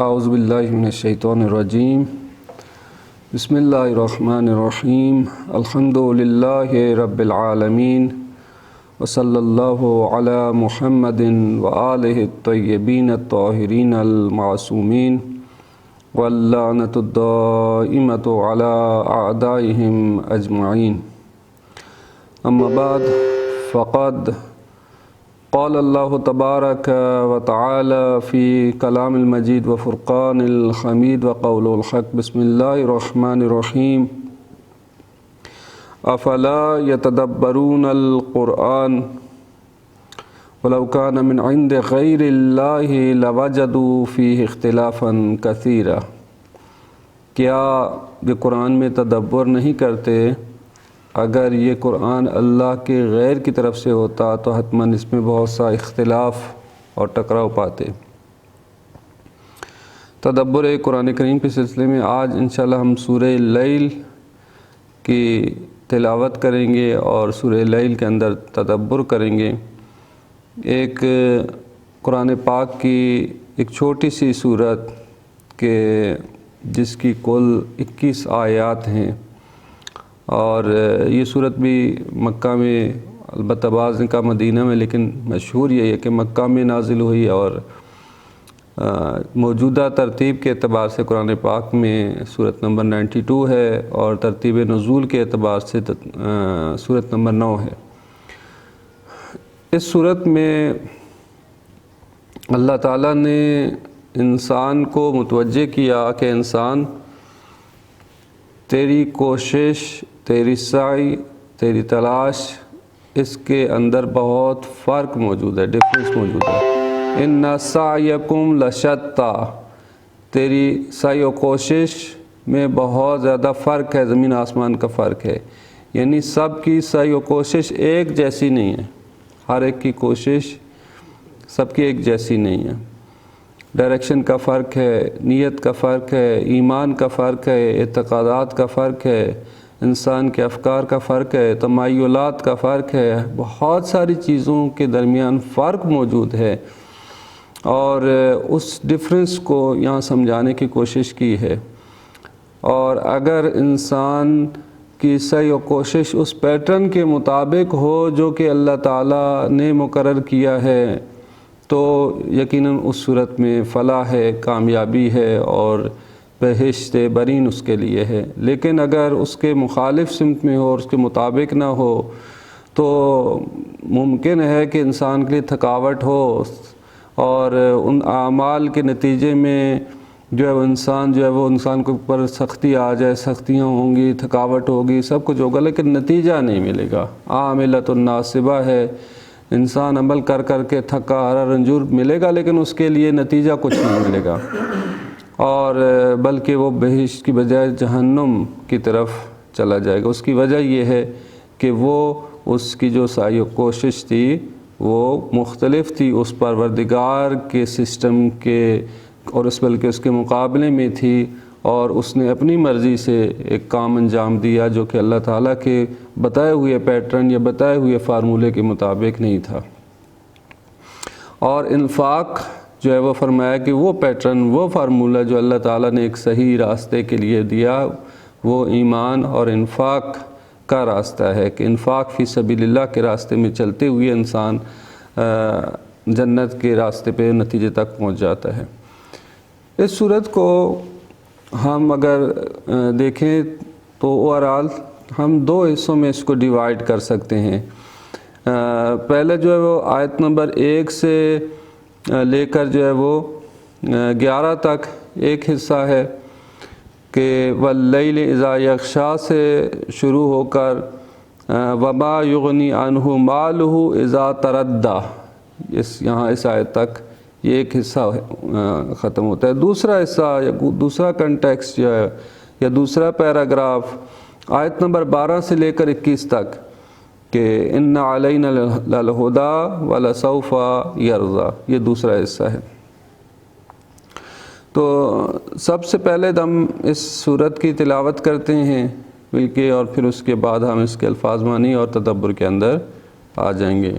اعوذ باللہ من الشیطان الرجیم بسم اللہ الرحمن الرحیم الحمد للہ رب العالمین وصلی اللہ علی محمد وآلہ الطیبین الطاہرین المعصومین واللعنۃ الدائمۃ علی اعدائہم اجمعین اما بعد فقد قال اللہ تبارک و تعالی فی کلام المجید و فرقان الحمید و قول الحق بسم اللہ الرحمن الرحیم افلا یتدبرون القرآن ولو کان من عند غیر اللہ لوجدوا فیہ اختلافا کثیرا۔ کیا یہ قرآن میں تدبر نہیں کرتے؟ اگر یہ قرآن اللہ کے غیر کی طرف سے ہوتا تو حتماً اس میں بہت سا اختلاف اور ٹکراؤ پاتے۔ تدبر قرآن کریم کے سلسلے میں آج انشاءاللہ ہم سورہ لیل کی تلاوت کریں گے اور سورہ لیل کے اندر تدبر کریں گے۔ ایک قرآن پاک کی ایک چھوٹی سی سورت کے جس کی کل 21 آیات ہیں، اور یہ صورت بھی مکہ میں، البتہ بعض کا مدینہ میں، لیکن مشہور یہ ہے کہ مکہ میں نازل ہوئی، اور موجودہ ترتیب کے اعتبار سے قرآن پاک میں صورت نمبر 92 ہے، اور ترتیب نزول کے اعتبار سے صورت نمبر 9 ہے۔ اس صورت میں اللہ تعالیٰ نے انسان کو متوجہ کیا کہ انسان، تیری کوشش، تیری سعی، تیری تلاش، اس کے اندر بہت فرق موجود ہے، ڈفرینس موجود ہے۔ ان سعیکم لشتی، تیری سعی و کوشش میں بہت زیادہ فرق ہے، زمین آسمان کا فرق ہے۔ یعنی سب کی سعی و کوشش ایک جیسی نہیں ہے، ہر ایک کی کوشش سب کی ایک جیسی نہیں ہے۔ ڈائریکشن کا فرق ہے، نیت کا فرق ہے، ایمان کا فرق ہے، اعتقادات کا فرق ہے، انسان کے افکار کا فرق ہے، تمایلات کا فرق ہے، بہت ساری چیزوں کے درمیان فرق موجود ہے، اور اس ڈفرینس کو یہاں سمجھانے کی کوشش کی ہے۔ اور اگر انسان کی سعی و کوشش اس پیٹرن کے مطابق ہو جو کہ اللہ تعالیٰ نے مقرر کیا ہے تو یقیناً اس صورت میں فلاح ہے، کامیابی ہے، اور بہشت برین اس کے لیے ہے۔ لیکن اگر اس کے مخالف سمت میں ہو اور اس کے مطابق نہ ہو تو ممکن ہے کہ انسان کے لیے تھکاوٹ ہو، اور ان اعمال کے نتیجے میں جو ہے وہ انسان کے اوپر سختی آ جائے، سختیاں ہوں گی، تھکاوٹ ہوگی، سب کچھ ہوگا، لیکن نتیجہ نہیں ملے گا۔ عاملۃ ناصبہ ہے، انسان عمل کر کر کے تھکا ہارا رنجور ملے گا، لیکن اس کے لیے نتیجہ کچھ نہیں ملے گا، اور بلکہ وہ بہشت کی بجائے جہنم کی طرف چلا جائے گا۔ اس کی وجہ یہ ہے کہ وہ اس کی جو سعی و کوشش تھی وہ مختلف تھی اس پروردگار کے سسٹم کے، اور بلکہ اس کے مقابلے میں تھی، اور اس نے اپنی مرضی سے ایک کام انجام دیا جو کہ اللہ تعالیٰ کے بتائے ہوئے پیٹرن یا بتائے ہوئے فارمولے کے مطابق نہیں تھا۔ اور انفاق جو ہے وہ فرمایا کہ وہ پیٹرن، وہ فارمولہ جو اللہ تعالیٰ نے ایک صحیح راستے کے لیے دیا، وہ ایمان اور انفاق کا راستہ ہے، کہ انفاق فی سبیل اللہ کے راستے میں چلتے ہوئے انسان جنت کے راستے پہ نتیجے تک پہنچ جاتا ہے۔ اس صورت کو ہم اگر دیکھیں تو اوورآل ہم دو حصوں میں اس کو ڈیوائیڈ کر سکتے ہیں۔ پہلے جو ہے وہ آیت نمبر 1 سے لے کر جو ہے وہ 11 تک ایک حصہ ہے، کہ واللیل اذا یغشی سے شروع ہو کر وما یغنی عنہ مالہ اذا تردی، یہاں اس آیت تک یہ ایک حصہ ختم ہوتا ہے۔ دوسرا حصہ یا دوسرا کنٹیکسٹ جو ہے یا دوسرا پیراگراف آیت نمبر 12 سے لے کر 21 تک، کہ ان علینا للہدی ولسوف یرضی، یہ دوسرا حصہ ہے۔ تو سب سے پہلے ہم اس سورت کی تلاوت کرتے ہیں بلکہ، اور پھر اس کے بعد ہم اس کے الفاظ معنی اور تدبر کے اندر آ جائیں گے۔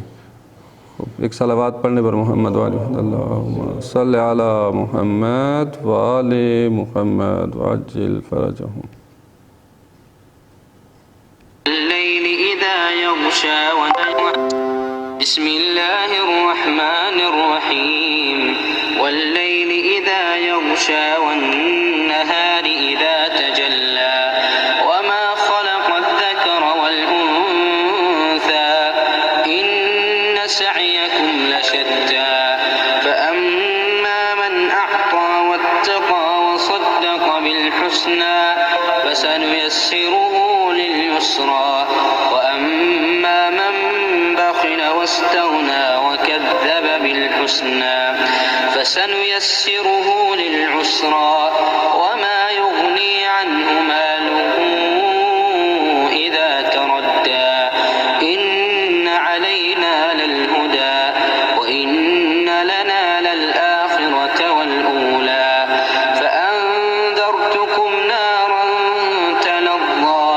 ایک صلوات پڑھنے پر محمد و آل محمد، اللہم صلی علی محمد و آل محمد وعجل فرجہم۔ اللیل اذا یغشا بسم اللہ الرحمن الرحیم واللیل اذا یغشا والنہار اذا تجلا وما خلق الذکر والانثى ان سعیکم لشتى فأما من اعطى واتقى وصدق بالحسنى فسنيسره لليسرى وأما من بخل واستغنى وكذب بالحسنى فسنيسره للعسرى وما يغني عنه ماله إذا تردى إن علينا للهدى وإن لنا للآخرة والأولى فأنذرتكم نارا تلظى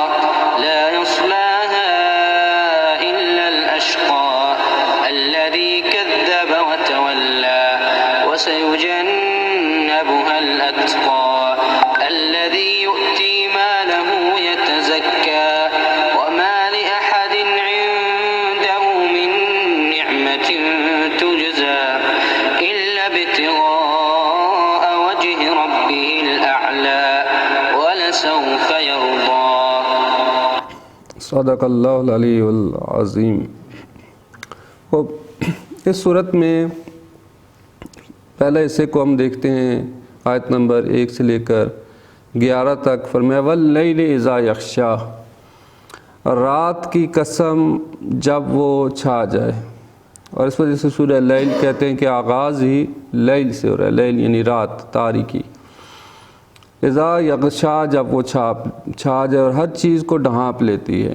لا يصلاها إلا الأشقى الذي كذب وتولى وسيجنبها الأتقى الذي يؤتي ماله يتزكى وما لأحد عنده من نعمة تجزى إلا ابتغاء وجه ربه الأعلى ولسوف يرضى۔ صدق اللہ العلی العظیم۔ اس صورت میں پہلے حصے کو ہم دیکھتے ہیں، آیت نمبر 1 سے لے کر 11 تک۔ فرمایا واللیل اذا یغشا، رات کی قسم جب وہ چھا جائے، اور اس وجہ سے سورہ لیل کہتے ہیں کہ آغاز ہی لیل سے ہو رہا ہے، لیل یعنی رات، تاریکی۔ اذا یغشا جب وہ چھا جائے اور ہر چیز کو ڈھانپ لیتی ہے،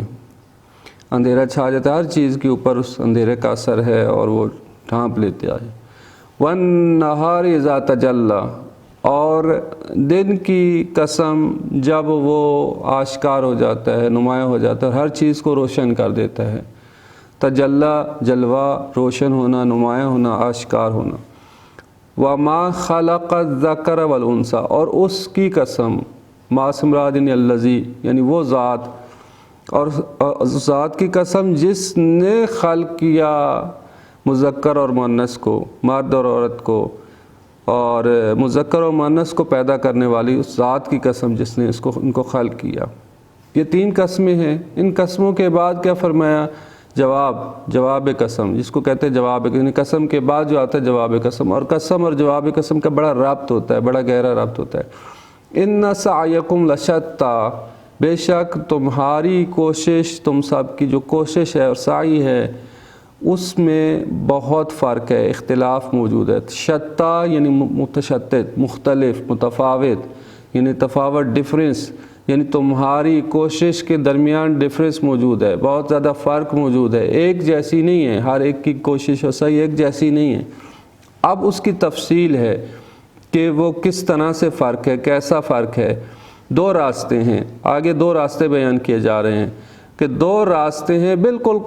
اندھیرا چھا جاتا ہے، ہر چیز کے اوپر اس اندھیرے کا اثر ہے اور وہ ڈھانپ لیتے آئے۔ والنہار اذا تجلی، اور دن کی قسم جب وہ آشکار ہو جاتا ہے، نمایاں ہو جاتا ہے، ہر چیز کو روشن کر دیتا ہے۔ تجلی جلوہ، روشن ہونا، نمایاں ہونا، آشکار ہونا۔ وما خلق الذکر والانثی، اور اس کی قسم، ما سے مراد یعنی الذی یعنی وہ ذات، اور اس ذات کی قسم جس نے خلق کیا مذکر اور مؤنث کو، مرد اور عورت کو، اور مذکر اور مؤنث کو پیدا کرنے والی اس ذات کی قسم جس نے ان کو خلق کیا۔ یہ 3 قسمیں ہیں۔ ان قسموں کے بعد کیا فرمایا؟ جواب قسم، جس کو کہتے ہیں جواب، یعنی قسم کے بعد جو آتا ہے جواب قسم، اور قسم اور جواب قسم کا بڑا ربط ہوتا ہے، بڑا گہرا ربط ہوتا ہے۔ ان سعیکم لشتی، بے شک تمہاری کوشش، تم سب کی جو کوشش ہے اور سعی ہے، اس میں بہت فرق ہے، اختلاف موجود ہے۔ شتا یعنی متشدد، مختلف، متفاوت یعنی تفاوت، ڈفرینس یعنی تمہاری کوشش کے درمیان ڈفرینس موجود ہے، بہت زیادہ فرق موجود ہے، ایک جیسی نہیں ہے، ہر ایک کی کوشش اور سعی ایک جیسی نہیں ہے۔ اب اس کی تفصیل ہے کہ وہ کس طرح سے فرق ہے، کیسا فرق ہے۔ 2 راستے ہیں، آگے 2 راستے بیان کیے جا رہے ہیں کہ 2 راستے ہیں بالکل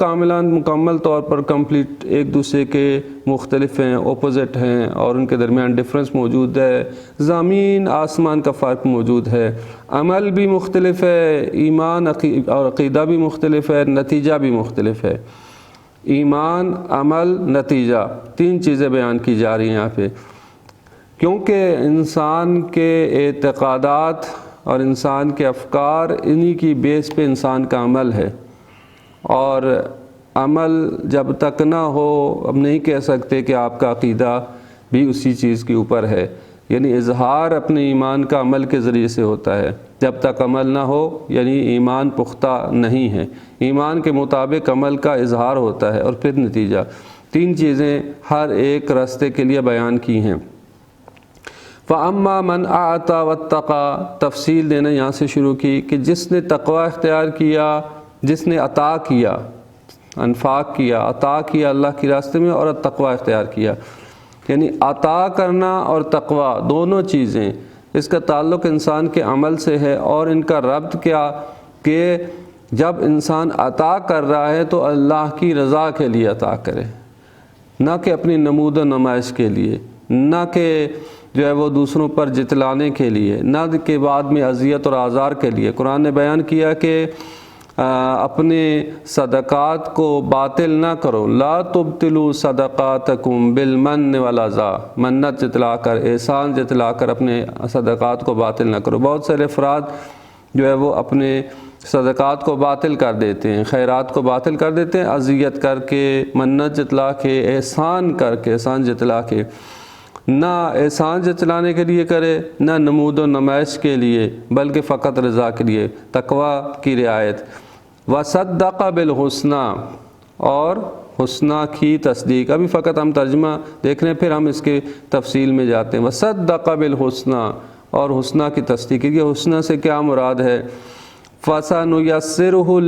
مکمل طور پر کمپلیٹ، ایک دوسرے کے مختلف ہیں، اپوزٹ ہیں، اور ان کے درمیان ڈفرینس موجود ہے، زمین آسمان کا فرق موجود ہے، عمل بھی مختلف ہے، ایمان اور عقیدہ بھی مختلف ہے، نتیجہ بھی مختلف ہے۔ ایمان، عمل، نتیجہ، 3 چیزیں بیان کی جا رہی ہیں یہاں پہ، کیونکہ انسان کے اعتقادات اور انسان کے افکار، انہی کی بیس پہ انسان کا عمل ہے، اور عمل جب تک نہ ہو اب نہیں کہہ سکتے کہ آپ کا عقیدہ بھی اسی چیز کے اوپر ہے، یعنی اظہار اپنے ایمان کا عمل کے ذریعے سے ہوتا ہے، جب تک عمل نہ ہو یعنی ایمان پختہ نہیں ہے۔ ایمان کے مطابق عمل کا اظہار ہوتا ہے اور پھر نتیجہ۔ 3 چیزیں ہر ایک راستے کے لیے بیان کی ہیں۔ فَأَمَّا مَنْ أَعْطَى وَاتَّقَى، تفصیل دینا یہاں سے شروع کی کہ جس نے تقوی اختیار کیا، جس نے عطا کیا، انفاق کیا، عطا کیا اللہ کے راستے میں، اور تقوی اختیار کیا، یعنی عطا کرنا اور تقوی دونوں چیزیں، اس کا تعلق انسان کے عمل سے ہے، اور ان کا ربط کیا کہ جب انسان عطا کر رہا ہے تو اللہ کی رضا کے لیے عطا کرے، نہ کہ اپنی نمود و نمائش کے لیے، نہ کہ جو ہے وہ دوسروں پر جتلانے کے لیے، نہ کہ بعد میں اذیت اور آزار کے لیے۔ قرآن نے بیان کیا کہ اپنے صدقات کو باطل نہ کرو، لا تبطلوا صدقاتکم بالمن والاذی، منت جتلا کر، احسان جتلا کر اپنے صدقات کو باطل نہ کرو۔ بہت سارے افراد جو ہے وہ اپنے صدقات کو باطل کر دیتے ہیں، خیرات کو باطل کر دیتے ہیں، اذیت کر کے، منت جتلا کے، احسان کر کے، احسان جتلا کے۔ نہ احسان جتلانے کے لیے کرے، نہ نمود و نمائش کے لیے، بلکہ فقط رضا کے لیے، تقوی کی رعایت۔ وصدق بالحسنی، اور حسنہ کی تصدیق۔ ابھی فقط ہم ترجمہ دیکھ رہے ہیں، پھر ہم اس کے تفصیل میں جاتے ہیں۔ وصدق بالحسنی، اور حسنہ کی تصدیق۔ یہ حسنہ سے کیا مراد ہے؟ فَسَنُيَسِّرُهُ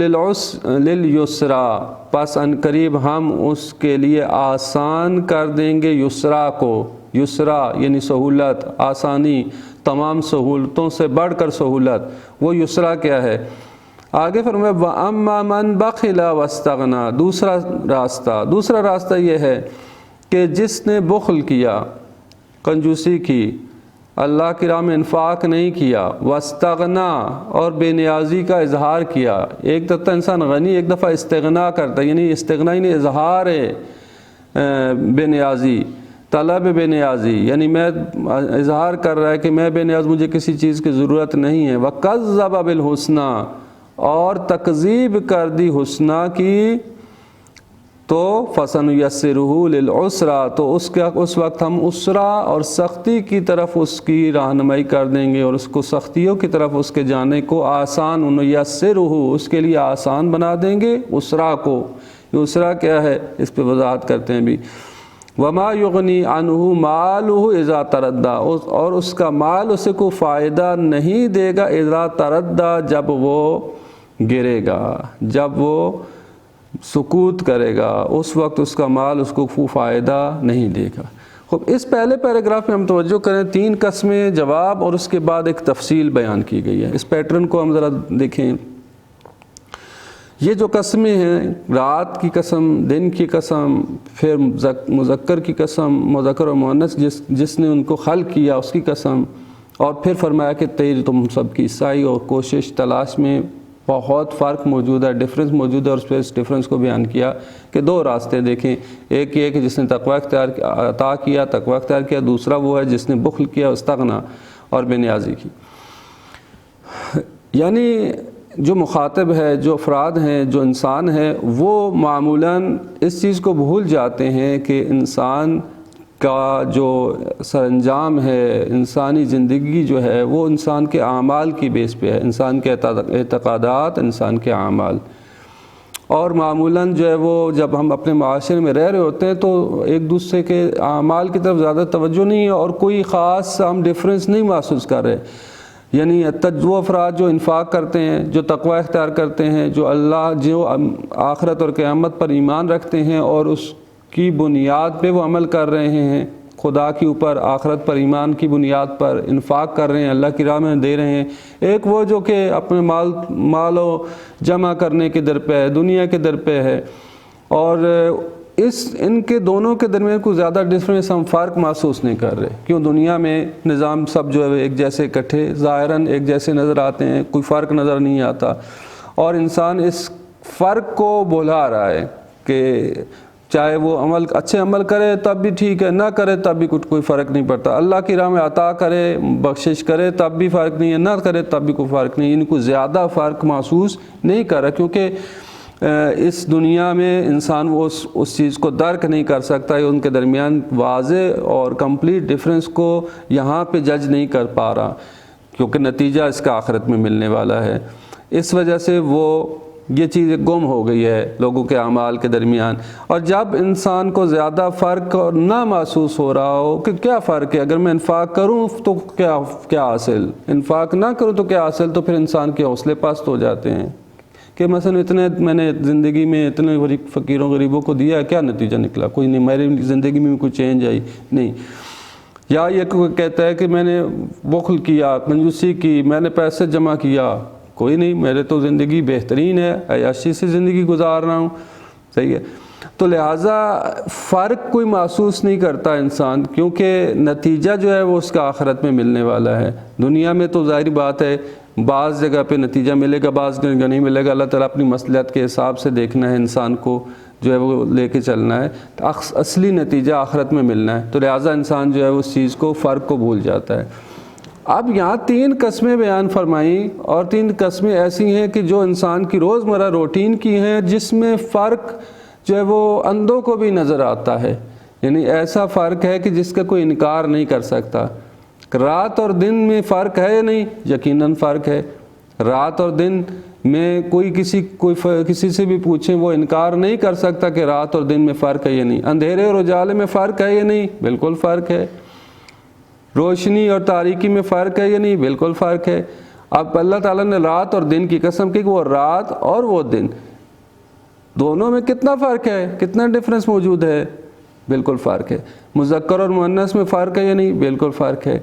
لِلْيُسْرَىٰ، پس ان قریب ہم اس کے لیے آسان کر دیں گے یسرا کو۔ یسرا یعنی سہولت، آسانی، تمام سہولتوں سے بڑھ کر سہولت۔ وہ یسرا کیا ہے؟ آگے فرمایا وَأَمَّا مَنْ بَخِلَ وَاسْتَغْنَىٰ، دوسرا راستہ یہ ہے کہ جس نے بخل کیا، کنجوسی کی، اللہ کی راہ میں انفاق نہیں کیا، واستغنا، اور بے نیازی کا اظہار کیا۔ ایک دفعہ انسان غنی، ایک دفعہ استغنا کرتا ہے، یعنی استغنا یعنی اظہار بے نیازی، طلب بے نیازی، یعنی میں اظہار کر رہا ہے کہ میں بے نیاز، مجھے کسی چیز کی ضرورت نہیں ہے۔ وَكَذَّبَ بِالْحُسْنَىٰ، اور تکذیب کر دی حسنہ کی، تو فَسَنُيَسِّرُهُ لِلْعُسْرَىٰ، تو اس وقت ہم عسرا اور سختی کی طرف اس کی رہنمائی کر دیں گے، اور اس کو سختیوں کی طرف اس کے جانے کو آسان، نُيَسِّرُهُ، اس کے لیے آسان بنا دیں گے عسرا کو۔ یہ عسرا کیا ہے؟ اس پہ وضاحت کرتے ہیں بھی۔ وَمَا يُغْنِي عَنْهُ مَالُهُ إِذَا تَرَدَّىٰ، اور اس کا مال اسے کو فائدہ نہیں دے گا، اِذَا تَرَدَّىٰ، جب وہ گرے گا، جب وہ سکوت کرے گا، اس وقت اس کا مال اس کو فائدہ نہیں دے گا۔ خب اس پہلے پیراگراف میں ہم توجہ کریں، 3 قسمیں جواب اور اس کے بعد ایک تفصیل بیان کی گئی ہے۔ اس پیٹرن کو ہم ذرا دیکھیں۔ یہ جو قسمیں ہیں، رات کی قسم، دن کی قسم، پھر مذکر کی قسم، مذکر و مؤنث جس نے ان کو خلق کیا اس کی قسم، اور پھر فرمایا کہ تیری تم سب کی سعی اور کوشش تلاش میں بہت فرق موجود ہے، ڈفرنس موجود ہے، اور اس پہ اس ڈفرنس کو بیان کیا کہ 2 راستے دیکھیں۔ ایک یہ کہ جس نے تقوی عطا کیا، تقوی اختیار کیا، دوسرا وہ ہے جس نے بخل کیا، استغنا اور بے نیازی کی۔ یعنی جو مخاطب ہے، جو افراد ہیں، جو انسان ہے، وہ معمولاً اس چیز کو بھول جاتے ہیں کہ انسان کا جو سر انجام ہے، انسانی زندگی جو ہے، وہ انسان کے اعمال کی بیس پہ ہے، انسان کے اعتقادات، انسان کے اعمال۔ اور معمولاً جو ہے وہ جب ہم اپنے معاشرے میں رہ رہے ہوتے ہیں تو ایک دوسرے کے اعمال کی طرف زیادہ توجہ نہیں ہے، اور کوئی خاص ہم ڈفرینس نہیں محسوس کر رہے۔ یعنی وہ افراد جو انفاق کرتے ہیں، جو تقوی اختیار کرتے ہیں، جو آخرت اور قیامت پر ایمان رکھتے ہیں اور اس کی بنیاد پہ وہ عمل کر رہے ہیں، خدا کے اوپر، آخرت پر ایمان کی بنیاد پر انفاق کر رہے ہیں، اللہ کی راہ میں دے رہے ہیں۔ ایک وہ جو کہ اپنے مال و جمع کرنے کے در پہ ہے، دنیا کے در پہ ہے، اور ان کے دونوں کے درمیان کوئی زیادہ ڈفرینس ہم فرق محسوس نہیں کر رہے۔ کیوں؟ دنیا میں نظام سب جو ہے ایک جیسے اکٹھے ظاہراً ایک جیسے نظر آتے ہیں، کوئی فرق نظر نہیں آتا، اور انسان اس فرق کو بھلا رہا ہے کہ چاہے وہ اچھے عمل کرے تب بھی ٹھیک ہے، نہ کرے تب بھی کوئی فرق نہیں پڑتا، اللہ کی راہ میں عطا کرے، بخشش کرے تب بھی فرق نہیں ہے، نہ کرے تب بھی کوئی فرق نہیں ہے، ان کو زیادہ فرق محسوس نہیں کر رہا، کیونکہ اس دنیا میں انسان وہ اس چیز کو درک نہیں کر سکتا، ان کے درمیان واضح اور کمپلیٹ ڈفرینس کو یہاں پہ جج نہیں کر پا رہا، کیونکہ نتیجہ اس کا آخرت میں ملنے والا ہے۔ اس وجہ سے یہ چیز گم ہو گئی ہے لوگوں کے اعمال کے درمیان۔ اور جب انسان کو زیادہ فرق نہ محسوس ہو رہا ہو کہ کیا فرق ہے، اگر میں انفاق کروں تو کیا حاصل، انفاق نہ کروں تو کیا حاصل، تو پھر انسان کے حوصلے پست ہو جاتے ہیں کہ مثلا میں نے زندگی میں اتنے فقیروں غریبوں کو دیا ہے، کیا نتیجہ نکلا، کوئی نہیں، میری زندگی میں کوئی چینج آئی نہیں۔ یا یہ کوئی کہتا ہے کہ میں نے بخل کیا، کنجوسی کی، میں نے پیسے جمع کیا، کوئی نہیں، میرے تو زندگی بہترین ہے، عیاشی سے زندگی گزار رہا ہوں، صحیح ہے۔ تو لہٰذا فرق کوئی محسوس نہیں کرتا انسان، کیونکہ نتیجہ جو ہے وہ اس کا آخرت میں ملنے والا ہے۔ دنیا میں تو ظاہری بات ہے بعض جگہ پہ نتیجہ ملے گا، بعض جگہ نہیں ملے گا، اللہ تعالیٰ اپنی مصلحت کے حساب سے دیکھنا ہے انسان کو، جو ہے وہ لے کے چلنا ہے، اصلی نتیجہ آخرت میں ملنا ہے، تو لہٰذا انسان جو ہے اس چیز کو، فرق کو بھول جاتا ہے۔ اب یہاں 3 قسمیں بیان فرمائیں، اور 3 قسمیں ایسی ہیں کہ جو انسان کی روزمرہ روٹین کی ہیں، جس میں فرق جو ہے وہ اندھوں کو بھی نظر آتا ہے، یعنی ایسا فرق ہے کہ جس کا کوئی انکار نہیں کر سکتا۔ رات اور دن میں فرق ہے یا نہیں؟ یقیناً فرق ہے۔ رات اور دن میں کوئی کسی سے بھی پوچھیں وہ انکار نہیں کر سکتا کہ رات اور دن میں فرق ہے یا نہیں۔ اندھیرے اور اجالے میں فرق ہے یا نہیں؟ بالکل فرق ہے۔ روشنی اور تاریکی میں فرق ہے یا نہیں؟ بالکل فرق ہے۔ اب اللہ تعالیٰ نے رات اور دن کی قسم کی کہ وہ رات اور وہ دن، دونوں میں کتنا فرق ہے، کتنا ڈفرنس موجود ہے؟ بالکل فرق ہے۔ مذکر اور مؤنث میں فرق ہے یا نہیں؟ بالکل فرق ہے۔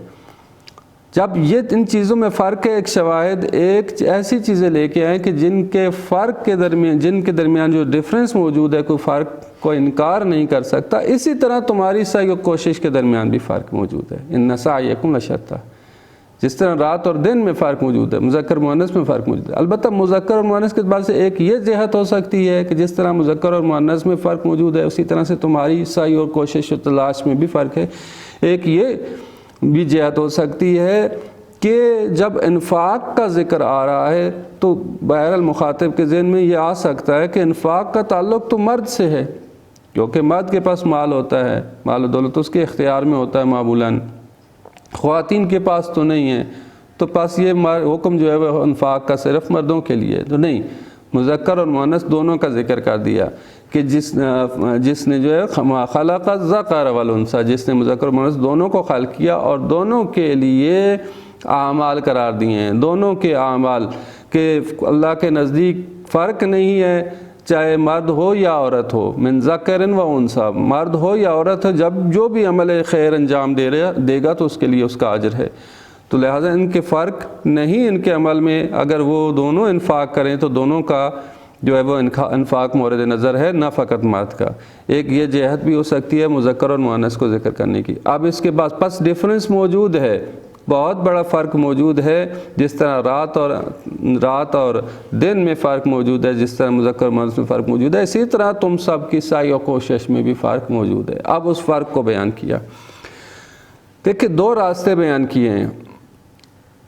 جب یہ ان چیزوں میں فرق ہے، ایک شواہد، ایک ایسی چیزیں لے کے آئیں کہ جن کے فرق کے درمیان، جن کے درمیان جو ڈفرنس موجود ہے، کوئی فرق کو انکار نہیں کر سکتا، اسی طرح تمہاری سعی و کوشش کے درمیان بھی فرق موجود ہے۔ ان سعیکم لشتی، جس طرح رات اور دن میں فرق موجود ہے، مذکر مؤنث میں فرق موجود ہے۔ البتہ مذکر اور مؤنث کے بعد سے ایک یہ جہت ہو سکتی ہے کہ جس طرح مذکر اور مؤنث میں فرق موجود ہے، اسی طرح سے تمہاری سعی اور کوشش و تلاش میں بھی فرق ہے۔ ایک یہ بھی جہت ہو سکتی ہے کہ جب انفاق کا ذکر آ رہا ہے تو بہرحال مخاطب کے ذہن میں یہ آ سکتا ہے کہ انفاق کا تعلق تو مرد سے ہے، کیونکہ مرد کے پاس مال ہوتا ہے، مال و دولت اس کے اختیار میں ہوتا ہے معمولاً، خواتین کے پاس تو نہیں ہے، تو پاس یہ حکم جو ہے وہ انفاق کا صرف مردوں کے لیے تو نہیں، مذکر اور مؤنث دونوں کا ذکر کر دیا کہ جس نے جو ہے خلق الذکر والانثی، جس نے مذکر اور مؤنث دونوں کو خلق کیا اور دونوں کے لیے اعمال قرار دیے ہیں، دونوں کے اعمال کہ اللہ کے نزدیک فرق نہیں ہے چاہے مرد ہو یا عورت ہو، من ذکر و انثی، مرد ہو یا عورت ہو، جب جو بھی عمل خیر انجام دے گا تو اس کے لیے اس کا اجر ہے۔ تو لہٰذا ان کے فرق نہیں، ان کے عمل میں اگر وہ دونوں انفاق کریں تو دونوں کا جو ہے وہ انفاق مورد نظر ہے، نہ فقط مرد کا۔ ایک یہ جہت بھی ہو سکتی ہے مذکر اور مؤنث کو ذکر کرنے کی۔ اب اس کے بعد پس ڈفرنس موجود ہے، بہت بڑا فرق موجود ہے، جس طرح رات اور دن میں فرق موجود ہے، جس طرح مذکر اور مؤنث میں فرق موجود ہے، اسی طرح تم سب کی سعی و کوشش میں بھی فرق موجود ہے۔ اب اس فرق کو بیان کیا۔ دیکھیں 2 راستے بیان کیے ہیں۔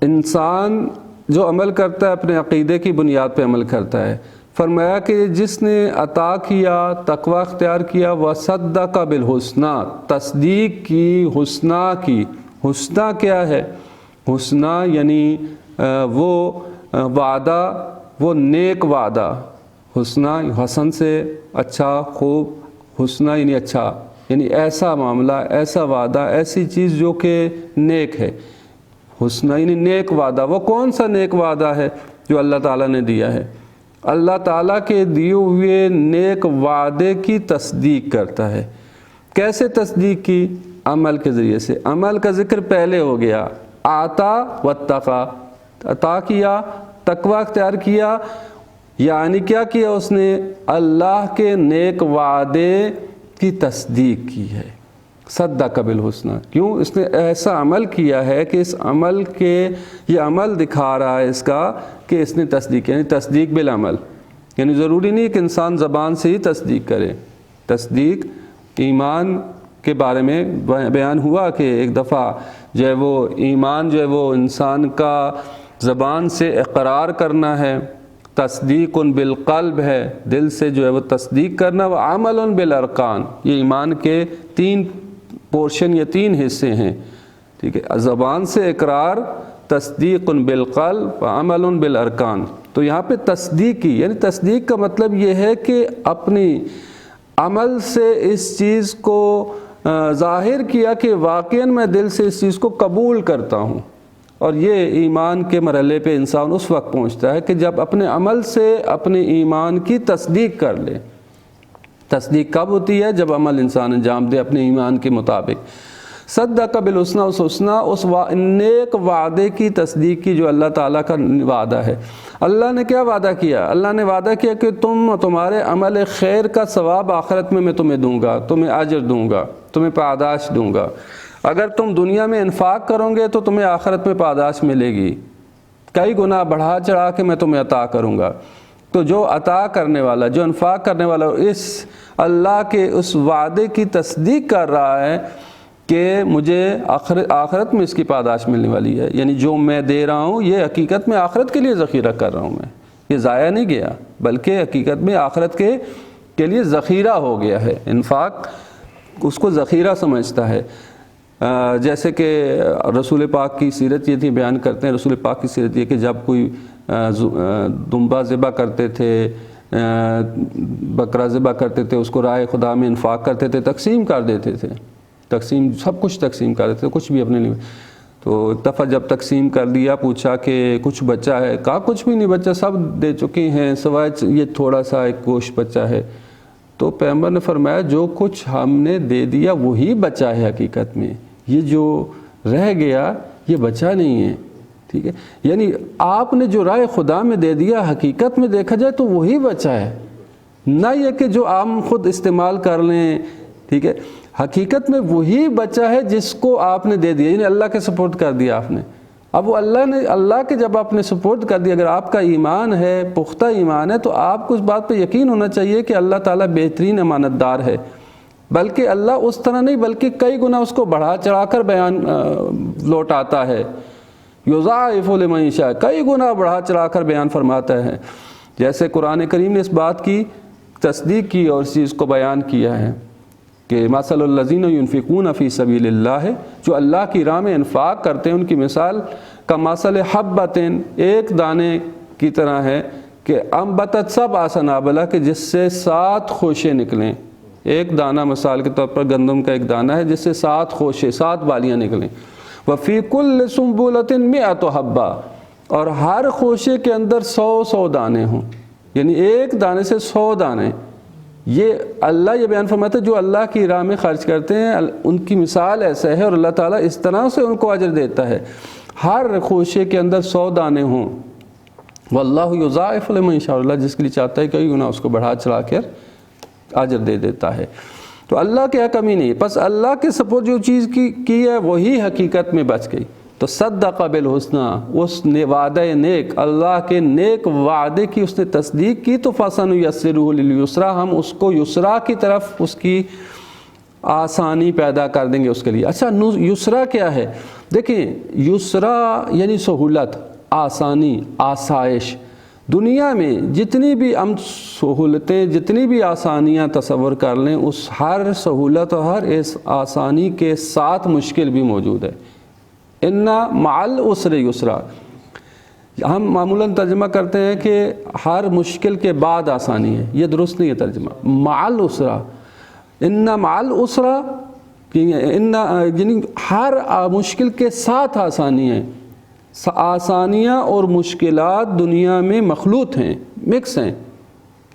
انسان جو عمل کرتا ہے اپنے عقیدے کی بنیاد پہ عمل کرتا ہے۔ فرمایا کہ جس نے عطا کیا، تقوی اختیار کیا، وصدق بالحسنی، تصدیق کی حسنہ کی۔ حسنہ کیا ہے؟ حسنہ یعنی وہ وعدہ، وہ نیک وعدہ۔ حسنہ حسن سے اچھا، خوب، حسنہ یعنی اچھا، یعنی ایسا معاملہ، ایسا وعدہ، ایسی چیز جو کہ نیک ہے۔ حسنہ یعنی نیک وعدہ۔ وہ کون سا نیک وعدہ ہے جو اللہ تعالیٰ نے دیا ہے؟ اللہ تعالیٰ کے دیے ہوئے نیک وعدے کی تصدیق کرتا ہے۔ کیسے تصدیق کی؟ عمل کے ذریعے سے۔ عمل کا ذکر پہلے ہو گیا، آتا واتقا، عطا کیا، تقوی اختیار کیا، یعنی کیا کیا اس نے؟ اللہ کے نیک وعدے کی تصدیق کی ہے۔ صدق بالحسنی، کیوں؟ اس نے ایسا عمل کیا ہے کہ اس عمل کے، یہ عمل دکھا رہا ہے اس کا کہ اس نے تصدیق، یعنی تصدیق بالعمل، یعنی ضروری نہیں کہ انسان زبان سے ہی تصدیق کرے۔ تصدیق ایمان کے بارے میں بیان ہوا کہ ایک دفعہ جو ہے وہ ایمان جو ہے وہ انسان کا زبان سے اقرار کرنا ہے، تصدیق بالقلب ہے، دل سے جو ہے وہ تصدیق کرنا، و عمل بالارکان، یہ ایمان کے 3 پورشن یا 3 حصے ہیں، ٹھیک ہے؟ زبان سے اقرار، تصدیق بالقلب و عمل بالارکان۔ تو یہاں پہ تصدیق کی، یعنی تصدیق کا مطلب یہ ہے کہ اپنی عمل سے اس چیز کو ظاہر کیا کہ واقعاً میں دل سے اس چیز کو قبول کرتا ہوں۔ اور یہ ایمان کے مرحلے پہ انسان اس وقت پہنچتا ہے کہ جب اپنے عمل سے اپنے ایمان کی تصدیق کر لے۔ تصدیق کب ہوتی ہے؟ جب عمل انسان انجام دے اپنے ایمان کے مطابق۔ صدق بالحسنی، اس حسنی اس نیک وعدے کی تصدیق کی جو اللہ تعالیٰ کا وعدہ ہے۔ اللہ نے کیا وعدہ کیا؟ اللہ نے وعدہ کیا کہ تمہارے عمل خیر کا ثواب آخرت میں تمہیں دوں گا، تمہیں اجر دوں گا، تمہیں پاداش دوں گا۔ اگر تم دنیا میں انفاق کرو گے تو تمہیں آخرت میں پاداش ملے گی، کئی گنا بڑھا چڑھا کے میں تمہیں عطا کروں گا۔ تو جو عطا کرنے والا، جو انفاق کرنے والا اس اللہ کے اس وعدے کی تصدیق کر رہا ہے کہ مجھے آخرت میں اس کی پاداش ملنے والی ہے، یعنی جو میں دے رہا ہوں یہ حقیقت میں آخرت کے لیے ذخیرہ کر رہا ہوں، میں یہ ضائع نہیں گیا بلکہ حقیقت میں آخرت کے لیے ذخیرہ ہو گیا ہے۔ انفاق اس کو ذخیرہ سمجھتا ہے۔ جیسے کہ رسول پاک کی سیرت یہ تھی، بیان کرتے ہیں رسول پاک کی سیرت یہ کہ جب کوئی دمبا ذبح کرتے تھے، بکرا ذبح کرتے تھے، اس کو راہ خدا میں انفاق کرتے تھے، تقسیم کر دیتے تھے، سب کچھ تقسیم کر دیتے تھے، کچھ بھی اپنے لیے۔ تو ایک دفعہ جب تقسیم کر دیا، پوچھا کہ کچھ بچا ہے؟ کہا کچھ بھی نہیں بچا، سب دے چکے ہیں سوائے یہ تھوڑا سا ایک گوشت بچا ہے۔ تو پیغمبر نے فرمایا جو کچھ ہم نے دے دیا وہی بچا ہے، حقیقت میں یہ جو رہ گیا یہ بچا نہیں ہے، ٹھیک ہے؟ یعنی آپ نے جو رائے خدا میں دے دیا حقیقت میں دیکھا جائے تو وہی بچا ہے، نہ یہ کہ جو آپ خود استعمال کر لیں، ٹھیک ہے؟ حقیقت میں وہی بچا ہے جس کو آپ نے دے دیا، یعنی اللہ کے سپورٹ کر دیا آپ نے۔ اب وہ اللہ کے جب آپ نے سپورٹ کر دیا، اگر آپ کا ایمان ہے، پختہ ایمان ہے، تو آپ کو اس بات پہ یقین ہونا چاہیے کہ اللہ تعالیٰ بہترین امانت دار ہے، بلکہ اللہ اس طرح نہیں بلکہ کئی گنا اس کو بڑھا چڑھا کر بیان لوٹاتا ہے۔ یضاعف لمن یشاء، کئی گنا بڑھا چڑھا کر بیان فرماتا ہے۔ جیسے قرآن کریم نے اس بات کی تصدیق کی اور اس چیز کو بیان کیا ہے کہ مثل الذین ینفقون فی سبیل اللہ، جو اللہ کی راہ میں انفاق کرتے ہیں ان کی مثال کمثل حبۃ، ایک دانے کی طرح ہے کہ انبتت سبع سنابل، کہ جس سے 7 خوشے نکلیں۔ ایک دانہ مثال کے طور پر گندم کا ایک دانہ ہے جس سے 7 خوشے، 7 بالیاں نکلیں۔ وفی کل سنبلۃ مئۃ حبۃ، اور ہر خوشے کے اندر 100 دانے ہوں، یعنی ایک دانے سے 100 دانے۔ یہ اللہ یہ بیان فرماتا ہے جو اللہ کی راہ میں خرچ کرتے ہیں ان کی مثال ایسا ہے، اور اللہ تعالیٰ اس طرح سے ان کو اجر دیتا ہے، ہر خوشے کے اندر 100 دانے ہوں۔ واللہ یضاعف لمن یشاء، اللہ جس کے لیے چاہتا ہے کئی گنا اس کو بڑھا چڑھا کر اجر دے دیتا ہے۔ تو اللہ کے حق کمی نہیں، بس اللہ کے سپورٹ جو چیز کی ہے وہی حقیقت میں بچ گئی۔ تو صدق بالحسنی، اس وعدہ نیک، اللہ کے نیک وعدے کی اس نے تصدیق کی، تو فسنیسرہ للیسریٰ، ہم اس کو یسرا کی طرف اس کی آسانی پیدا کر دیں گے اس کے لیے۔ اچھا یسرا کیا ہے؟ دیکھیں یسرا یعنی سہولت، آسانی، آسائش۔ دنیا میں جتنی بھی سہولتیں، جتنی بھی آسانیاں تصور کر لیں، اس ہر سہولت اور ہر اس آسانی کے ساتھ مشکل بھی موجود ہے۔ ان مع العسر یسرا، ہم معمولاً ترجمہ کرتے ہیں کہ ہر مشکل کے بعد آسانی ہے، یہ درست نہیں ہے ترجمہ۔ مع العسر، ان مع العسر یعنی ہر مشکل کے ساتھ آسانی ہے۔ آسانیاں اور مشکلات دنیا میں مخلوط ہیں، مکس ہیں،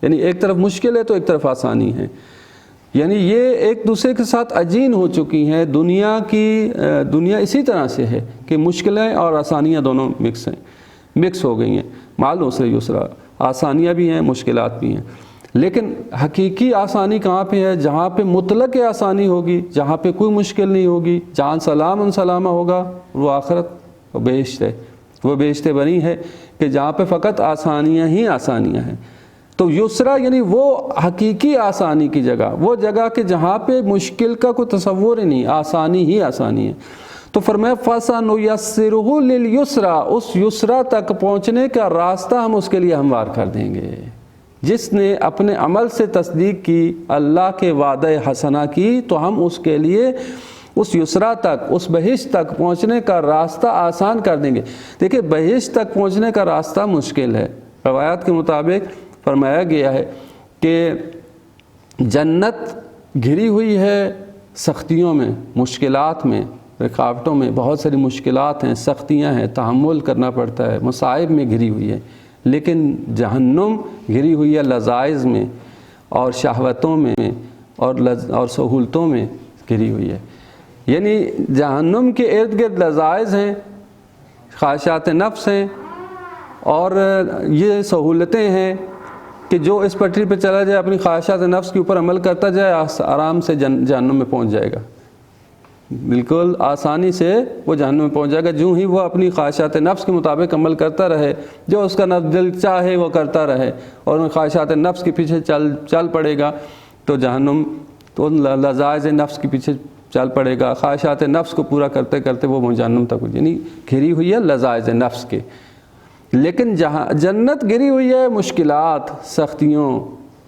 یعنی ایک طرف مشکل ہے تو ایک طرف آسانی ہے، یعنی یہ ایک دوسرے کے ساتھ عجین ہو چکی ہیں۔ دنیا اسی طرح سے ہے کہ مشکلیں اور آسانیاں دونوں مکس ہو گئی ہیں۔ مع العسر یسرا، آسانیاں بھی ہیں، مشکلات بھی ہیں، لیکن حقیقی آسانی کہاں پہ ہے؟ جہاں پہ مطلق آسانی ہوگی، جہاں پہ کوئی مشکل نہیں ہوگی، جہاں سلام سلامہ ہوگا، وہ آخرت، وہ بہشت ہے، وہ بہشت بنی ہے کہ جہاں پہ فقط آسانیاں ہی آسانیاں ہیں۔ تو یسرا یعنی وہ حقیقی آسانی کی جگہ، وہ جگہ کہ جہاں پہ مشکل کا کوئی تصور ہی نہیں، آسانی ہی آسانی ہے۔ تو فرمایا فَسَنُيَسِّرُهُ لِلْيُسْرَى، اس یسرا تک پہنچنے کا راستہ ہم اس کے لیے ہموار کر دیں گے۔ جس نے اپنے عمل سے تصدیق کی، اللہ کے وعدہ حسنہ کی، تو ہم اس کے لیے اس یسرا تک، اس بہشت تک پہنچنے کا راستہ آسان کر دیں گے۔ دیکھیں بہشت تک پہنچنے کا راستہ مشکل ہے۔ روایات کے مطابق فرمایا گیا ہے کہ جنت گھری ہوئی ہے سختیوں میں، مشکلات میں، رکاوٹوں میں، بہت ساری مشکلات ہیں، سختیاں ہیں، تحمل کرنا پڑتا ہے، مصائب میں گھری ہوئی ہے، لیکن جہنم گھری ہوئی ہے لذائذ میں اور شہوتوں میں اور سہولتوں میں گھری ہوئی ہے۔ یعنی جہنم کے ارد گرد لذائذ ہیں، خواہشات نفس ہیں، اور یہ سہولتیں ہیں کہ جو اس پٹری پہ چلا جائے، اپنی خواہشات نفس کے اوپر عمل کرتا جائے، آرام سے جہنم میں پہنچ جائے گا، بالکل آسانی سے وہ جہنم میں پہنچ جائے گا، جو ہی وہ اپنی خواہشات نفس کے مطابق عمل کرتا رہے، جو اس کا نفس دل چاہے وہ کرتا رہے اور ان خواہشات نفس کے پیچھے چل پڑے گا تو جہنم، تو لذائذ نفس کے پیچھے چل پڑے گا، خواہشات نفس کو پورا کرتے کرتے وہ جہنم تک، یعنی گھری ہوئی ہے لذائذ نفس کے۔ لیکن جہاں جنت گری ہوئی ہے مشکلات، سختیوں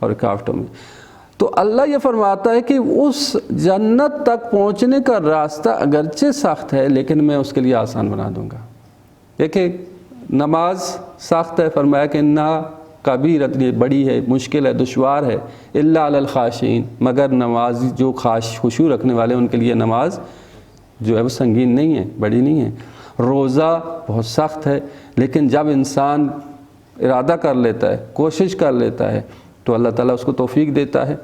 اور رکاوٹوں میں، تو اللہ یہ فرماتا ہے کہ اس جنت تک پہنچنے کا راستہ اگرچہ سخت ہے لیکن میں اس کے لیے آسان بنا دوں گا۔ دیکھیں نماز سخت ہے، فرمایا کہ انہا کبیرۃ، بڑی ہے، مشکل ہے، دشوار ہے، الا علی الخاشعین، مگر نماز جو خشوع رکھنے والے ان کے لیے نماز جو ہے وہ سنگین نہیں ہے، بڑی نہیں ہے۔ روزہ بہت سخت ہے، لیکن جب انسان ارادہ کر لیتا ہے، کوشش کر لیتا ہے تو اللہ تعالیٰ اس کو توفیق دیتا ہے۔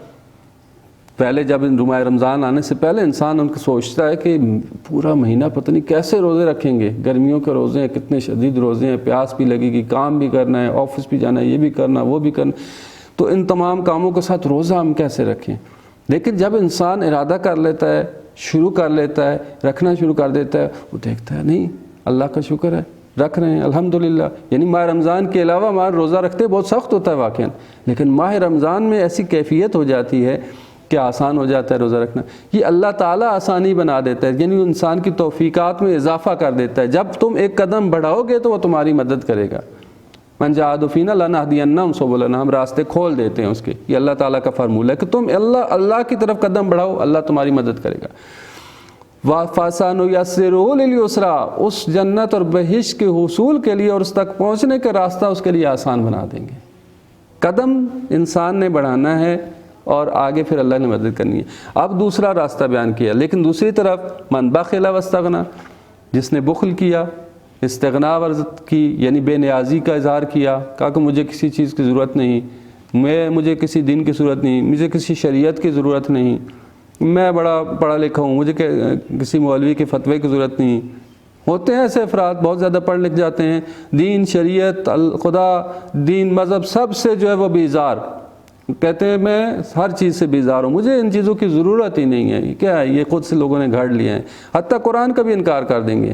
پہلے جب ماہ رمضان آنے سے پہلے انسان ان کو سوچتا ہے کہ پورا مہینہ پتہ نہیں کیسے روزے رکھیں گے، گرمیوں کے روزے ہیں، کتنے شدید روزے ہیں، پیاس بھی لگے گی، کام بھی کرنا ہے، آفس بھی جانا ہے، یہ بھی کرنا، وہ بھی کرنا، تو ان تمام کاموں کے ساتھ روزہ ہم کیسے رکھیں۔ لیکن جب انسان ارادہ کر لیتا ہے، شروع کر لیتا ہے، رکھنا شروع کر دیتا ہے، وہ دیکھتا ہے نہیں اللہ کا شکر ہے رکھ رہے ہیں الحمدللہ۔ یعنی ماہ رمضان کے علاوہ ہمارا روزہ رکھتے بہت سخت ہوتا ہے واقعاً، لیکن ماہ رمضان میں ایسی کیفیت ہو جاتی ہے کہ آسان ہو جاتا ہے روزہ رکھنا۔ یہ اللہ تعالیٰ آسانی بنا دیتا ہے، یعنی انسان کی توفیقات میں اضافہ کر دیتا ہے۔ جب تم ایک قدم بڑھاؤ گے تو وہ تمہاری مدد کرے گا۔ من جاہد فینا لنہدینہم سبلنا، ہم راستے کھول دیتے ہیں اس کے۔ یہ اللہ تعالیٰ کا فرمولہ ہے کہ تم اللہ کی طرف قدم بڑھاؤ، اللہ تمہاری مدد کرے گا۔ فَسَنُيَسِّرُهُ لِلْيُسْرَىٰ، اس جنت اور بہشت کے حصول کے لیے اور اس تک پہنچنے کا راستہ اس کے لیے آسان بنا دیں گے۔ قدم انسان نے بڑھانا ہے اور آگے پھر اللہ نے مدد کرنی ہے۔ اب دوسرا راستہ بیان کیا، لیکن دوسری طرف من بخل واستغنى، جس نے بخل کیا، استغنا ورزت کی، یعنی بے نیازی کا اظہار کیا، کہا کہ مجھے کسی چیز کی ضرورت نہیں، مجھے کسی دین کی ضرورت نہیں، مجھے کسی شریعت کی ضرورت نہیں، میں بڑا پڑھا لکھا ہوں، مجھے کسی مولوی کے فتوے کی ضرورت نہیں۔ ہوتے ہیں ایسے افراد، بہت زیادہ پڑھ لکھ جاتے ہیں، دین، شریعت، خدا، دین، مذہب سب سے جو ہے وہ بیزار، کہتے ہیں میں ہر چیز سے بیزار ہوں، مجھے ان چیزوں کی ضرورت ہی نہیں ہے، یہ کیا ہے، یہ خود سے لوگوں نے گھڑ لیا ہے۔ حتیٰ قرآن کا بھی انکار کر دیں گے،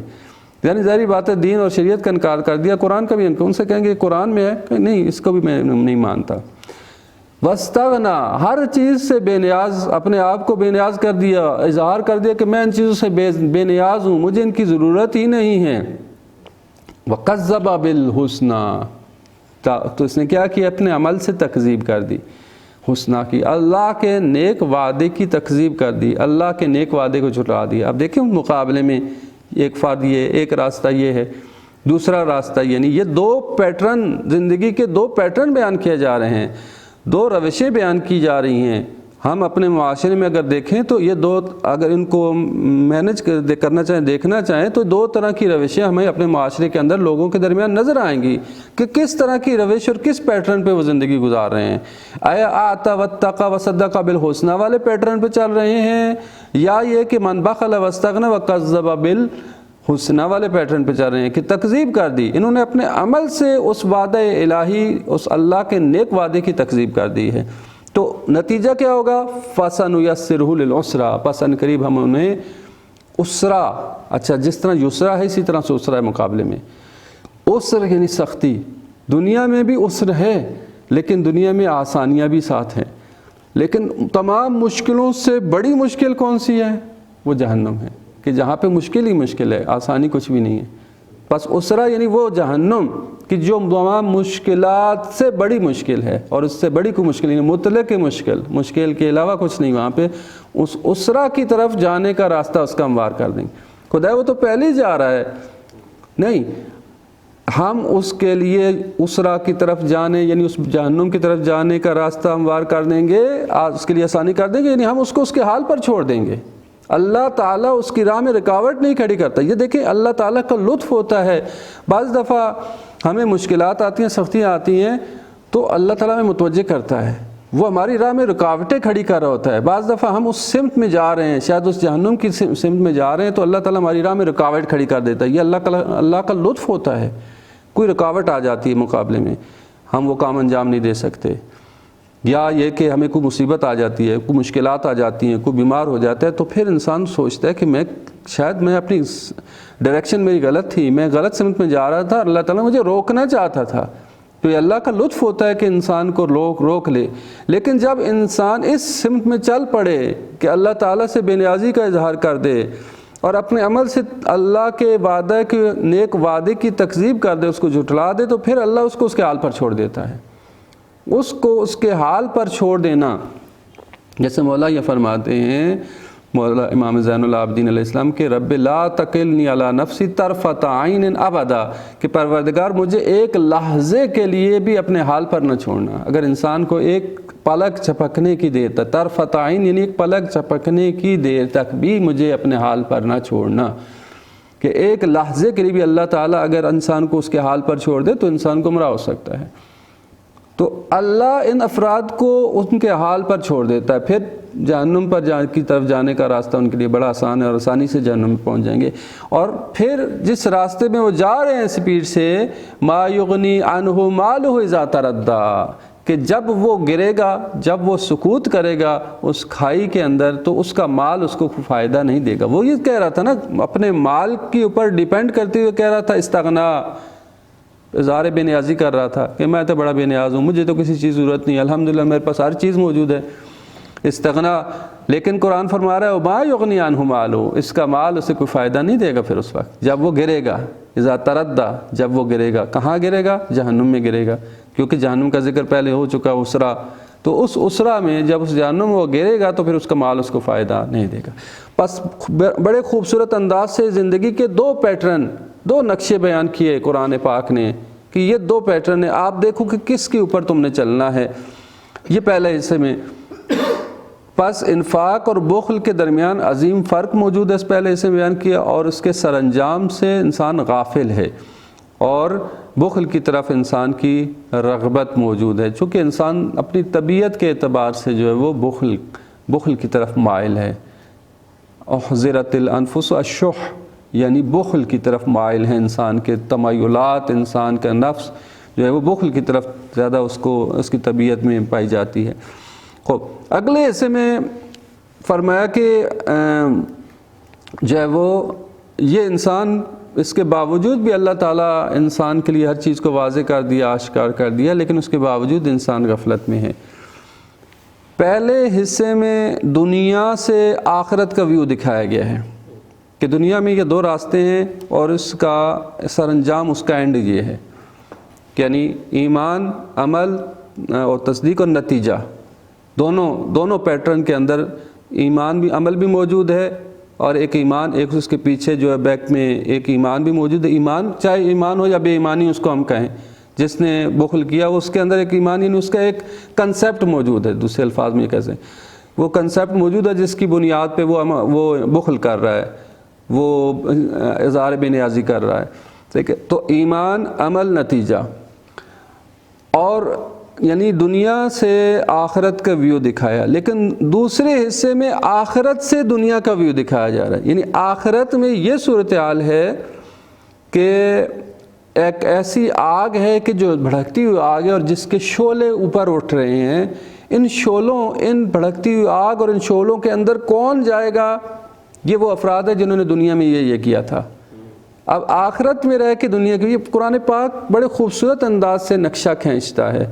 یعنی ظاہری بات ہے دین اور شریعت کا انکار کر دیا، قرآن کا بھی انکار، ان سے کہیں گے قرآن میں ہے کہ نہیں، اس کو بھی میں نہیں مانتا۔ واستغنا، ہر چیز سے بے نیاز، اپنے آپ کو بے نیاز کر دیا، اظہار کر دیا کہ میں ان چیزوں سے بے نیاز ہوں، مجھے ان کی ضرورت ہی نہیں ہے۔ وَكَذَّبَ بِالْحُسْنَىٰ، تو اس نے کیا کیا، اپنے عمل سے تکذیب کر دی، حسنہ کی، اللہ کے نیک وعدے کی تکذیب کر دی، اللہ کے نیک وعدے کو جھٹلا دیا۔ اب دیکھیں مقابلے میں ایک فرد یہ، ایک راستہ یہ ہے، دوسرا راستہ، یعنی یہ دو پیٹرن، زندگی کے دو پیٹرن بیان کیے جا رہے ہیں، دو روشیں بیان کی جا رہی ہیں۔ ہم اپنے معاشرے میں اگر دیکھیں تو یہ دو، اگر ان کو مینج کرنا چاہیں، دیکھنا چاہیں تو دو طرح کی روشیں ہمیں اپنے معاشرے کے اندر لوگوں کے درمیان نظر آئیں گی کہ کس طرح کی روش اور کس پیٹرن پہ وہ زندگی گزار رہے ہیں۔ آیا اعطى واتقى وصدق بالحسنى والے پیٹرن پہ چل رہے ہیں، یا یہ کہ من بخل واستغنى وكذب بالحسنى والے پیٹرن پہ چل رہے ہیں کہ تکذیب کر دی، انہوں نے اپنے عمل سے اس وعدہ الہی، اس اللہ کے نیک وعدے کی تکذیب کر دی ہے۔ تو نتیجہ کیا ہوگا، فَسَنُيَسِّرُهُ لِلْعُسْرَىٰ، پس ان قریب ہم انہیں اسرا، اچھا جس طرح یسرا ہے اسی طرح سے اسرا ہے مقابلے میں۔ اسر یعنی سختی، دنیا میں بھی اسر ہے لیکن دنیا میں آسانیاں بھی ساتھ ہیں، لیکن تمام مشکلوں سے بڑی مشکل کون سی ہے، وہ جہنم ہے، کہ جہاں پہ مشکل ہی مشکل ہے، آسانی کچھ بھی نہیں ہے۔ بس اسرا یعنی وہ جہنم کہ جو تمام مشکلات سے بڑی مشکل ہے، اور اس سے بڑی کوئی مشکل نہیں، مطلق مشکل، مشکل کے علاوہ کچھ نہیں وہاں پہ، اس اسرا کی طرف جانے کا راستہ اس کا ہموار کر دیں گے۔ خدا وہ تو پہلے ہی جا رہا ہے، نہیں ہم اس کے لیے اسرا کی طرف جانے، یعنی اس جہنم کی طرف جانے کا راستہ ہموار کر دیں گے، اس کے لیے آسانی کر دیں گے، یعنی ہم اس کو اس کے حال پر چھوڑ دیں گے۔ اللہ تعالیٰ اس کی راہ میں رکاوٹ نہیں کھڑی کرتا۔ یہ دیکھیں اللہ تعالیٰ کا لطف ہوتا ہے، بعض دفعہ ہمیں مشکلات آتی ہیں، سختیاں آتی ہیں تو اللہ تعالیٰ ہمیں متوجہ کرتا ہے وہ ہماری راہ میں رکاوٹیں کھڑی کر رہا ہوتا ہے. بعض دفعہ ہم اس سمت میں جا رہے ہیں, شاید اس جہنم کی سمت میں جا رہے ہیں, تو اللہ تعالیٰ ہماری راہ میں رکاوٹ کھڑی کر دیتا ہے. یہ اللہ کا لطف ہوتا ہے. کوئی رکاوٹ آ جاتی ہے مقابلے میں, ہم وہ کام انجام نہیں دے سکتے, یا یہ کہ ہمیں کوئی مصیبت آ جاتی ہے, کوئی مشکلات آ جاتی ہیں, کوئی بیمار ہو جاتا ہے, تو پھر انسان سوچتا ہے کہ شاید میں اپنی ڈائریکشن میری غلط تھی, میں غلط سمت میں جا رہا تھا, اللہ تعالیٰ مجھے روکنا چاہتا تھا. تو یہ اللہ کا لطف ہوتا ہے کہ انسان کو روک لے. لیکن جب انسان اس سمت میں چل پڑے کہ اللہ تعالیٰ سے بے نیازی کا اظہار کر دے اور اپنے عمل سے اللہ کے وعدہ کے نیک وعدے کی تکذیب کر دے, اس کو جھٹلا دے, تو پھر اللہ اس کو اس کے حال پر چھوڑ دیتا ہے. اس کو اس کے حال پر چھوڑ دینا, جیسے مولا یہ فرماتے ہیں, مولا امام زین العابدین علیہ السلام کہ رب لا تکلنی علی نفسی طرفۃ عین ابدا, کہ پروردگار مجھے ایک لحظے کے لیے بھی اپنے حال پر نہ چھوڑنا. اگر انسان کو ایک پلک جھپکنے کی دیر تک, طرفۃ عین یعنی ایک پلک جھپکنے کی دیر تک بھی مجھے اپنے حال پر نہ چھوڑنا, کہ ایک لحظے کے لیے بھی اللہ تعالیٰ اگر انسان کو اس کے حال پر چھوڑ دے تو انسان گمراہ ہو سکتا ہے. تو اللہ ان افراد کو ان کے حال پر چھوڑ دیتا ہے. پھر جہنم پر کی طرف جانے کا راستہ ان کے لیے بڑا آسان ہے, اور آسانی سے جہنم میں پہنچ جائیں گے. اور پھر جس راستے میں وہ جا رہے ہیں سپیڈ سے, ما یغنی عنہ مالہ اذا تردی, کہ جب وہ گرے گا, جب وہ سقوط کرے گا اس کھائی کے اندر, تو اس کا مال اس کو فائدہ نہیں دے گا. وہ یہ کہہ رہا تھا نا, اپنے مال کے اوپر ڈیپینڈ کرتے ہوئے کہہ رہا تھا استغنا, اظہار بے نیازی کر رہا تھا کہ میں تو بڑا بے نیاز ہوں, مجھے تو کسی چیز ضرورت نہیں, الحمدللہ میرے پاس ہر چیز موجود ہے, استغنا. لیکن قرآن فرما رہا ہے وما یغنی عنہ مالہ, اس کا مال اسے کوئی فائدہ نہیں دے گا پھر اس وقت جب وہ گرے گا. اذا تردی, جب وہ گرے گا, کہاں گرے گا؟ جہنم میں گرے گا, کیونکہ جہنم کا ذکر پہلے ہو چکا, اسرا. تو اس اسرا میں جب اس جہنم میں وہ گرے گا تو پھر اس کا مال اس کو فائدہ نہیں دے گا. بس بڑے خوبصورت انداز سے زندگی کے دو پیٹرن, دو نقشے بیان کیے قرآن پاک نے, کہ یہ دو پیٹرن ہیں, آپ دیکھو کہ کس کے اوپر تم نے چلنا ہے. یہ پہلے حصے میں پس انفاق اور بخل کے درمیان عظیم فرق موجود ہے, اس پہلے حصے میں بیان کیا, اور اس کے سر انجام سے انسان غافل ہے, اور بخل کی طرف انسان کی رغبت موجود ہے, چونکہ انسان اپنی طبیعت کے اعتبار سے جو ہے وہ بخل کی طرف مائل ہے. احضرت الانفس الشح, یعنی بخل کی طرف مائل ہے انسان کے تمایلات, انسان کا نفس جو ہے وہ بخل کی طرف زیادہ اس کی طبیعت میں پائی جاتی ہے. خوب, اگلے حصے میں فرمایا کہ جو ہے وہ یہ انسان, اس کے باوجود بھی اللہ تعالیٰ انسان کے لیے ہر چیز کو واضح کر دیا, آشکار کر دیا, لیکن اس کے باوجود انسان غفلت میں ہے. پہلے حصے میں دنیا سے آخرت کا ویو دکھایا گیا ہے کہ دنیا میں یہ دو راستے ہیں, اور اس کا سر انجام, اس کا اینڈ یہ ہے, یعنی ایمان, عمل اور تصدیق اور نتیجہ, دونوں پیٹرن کے اندر ایمان بھی, عمل بھی موجود ہے, اور ایک ایمان, ایک اس کے پیچھے جو ہے بیک میں ایک ایمان بھی موجود ہے. ایمان چاہے ایمان ہو یا بے ایمانی اس کو ہم کہیں, جس نے بخل کیا اس کے اندر ایک ایمان, یعنی اس کا ایک کنسیپٹ موجود ہے, دوسرے الفاظ میں کیسے وہ کنسیپٹ موجود ہے جس کی بنیاد پہ وہ بخل کر رہا ہے, وہ اظہار بے نیازی کر رہا ہے. ٹھیک ہے, تو ایمان, عمل, نتیجہ, اور یعنی دنیا سے آخرت کا ویو دکھایا. لیکن دوسرے حصے میں آخرت سے دنیا کا ویو دکھایا جا رہا ہے, یعنی آخرت میں یہ صورتحال ہے کہ ایک ایسی آگ ہے کہ جو بھڑکتی ہوئی آگ ہے, اور جس کے شعلے اوپر اٹھ رہے ہیں. ان بھڑکتی ہوئی آگ اور ان شعلوں کے اندر کون جائے گا؟ یہ وہ افراد ہیں جنہوں نے دنیا میں یہ کیا تھا. اب آخرت میں رہ کے دنیا کی, یہ قرآن پاک بڑے خوبصورت انداز سے نقشہ کھینچتا ہے,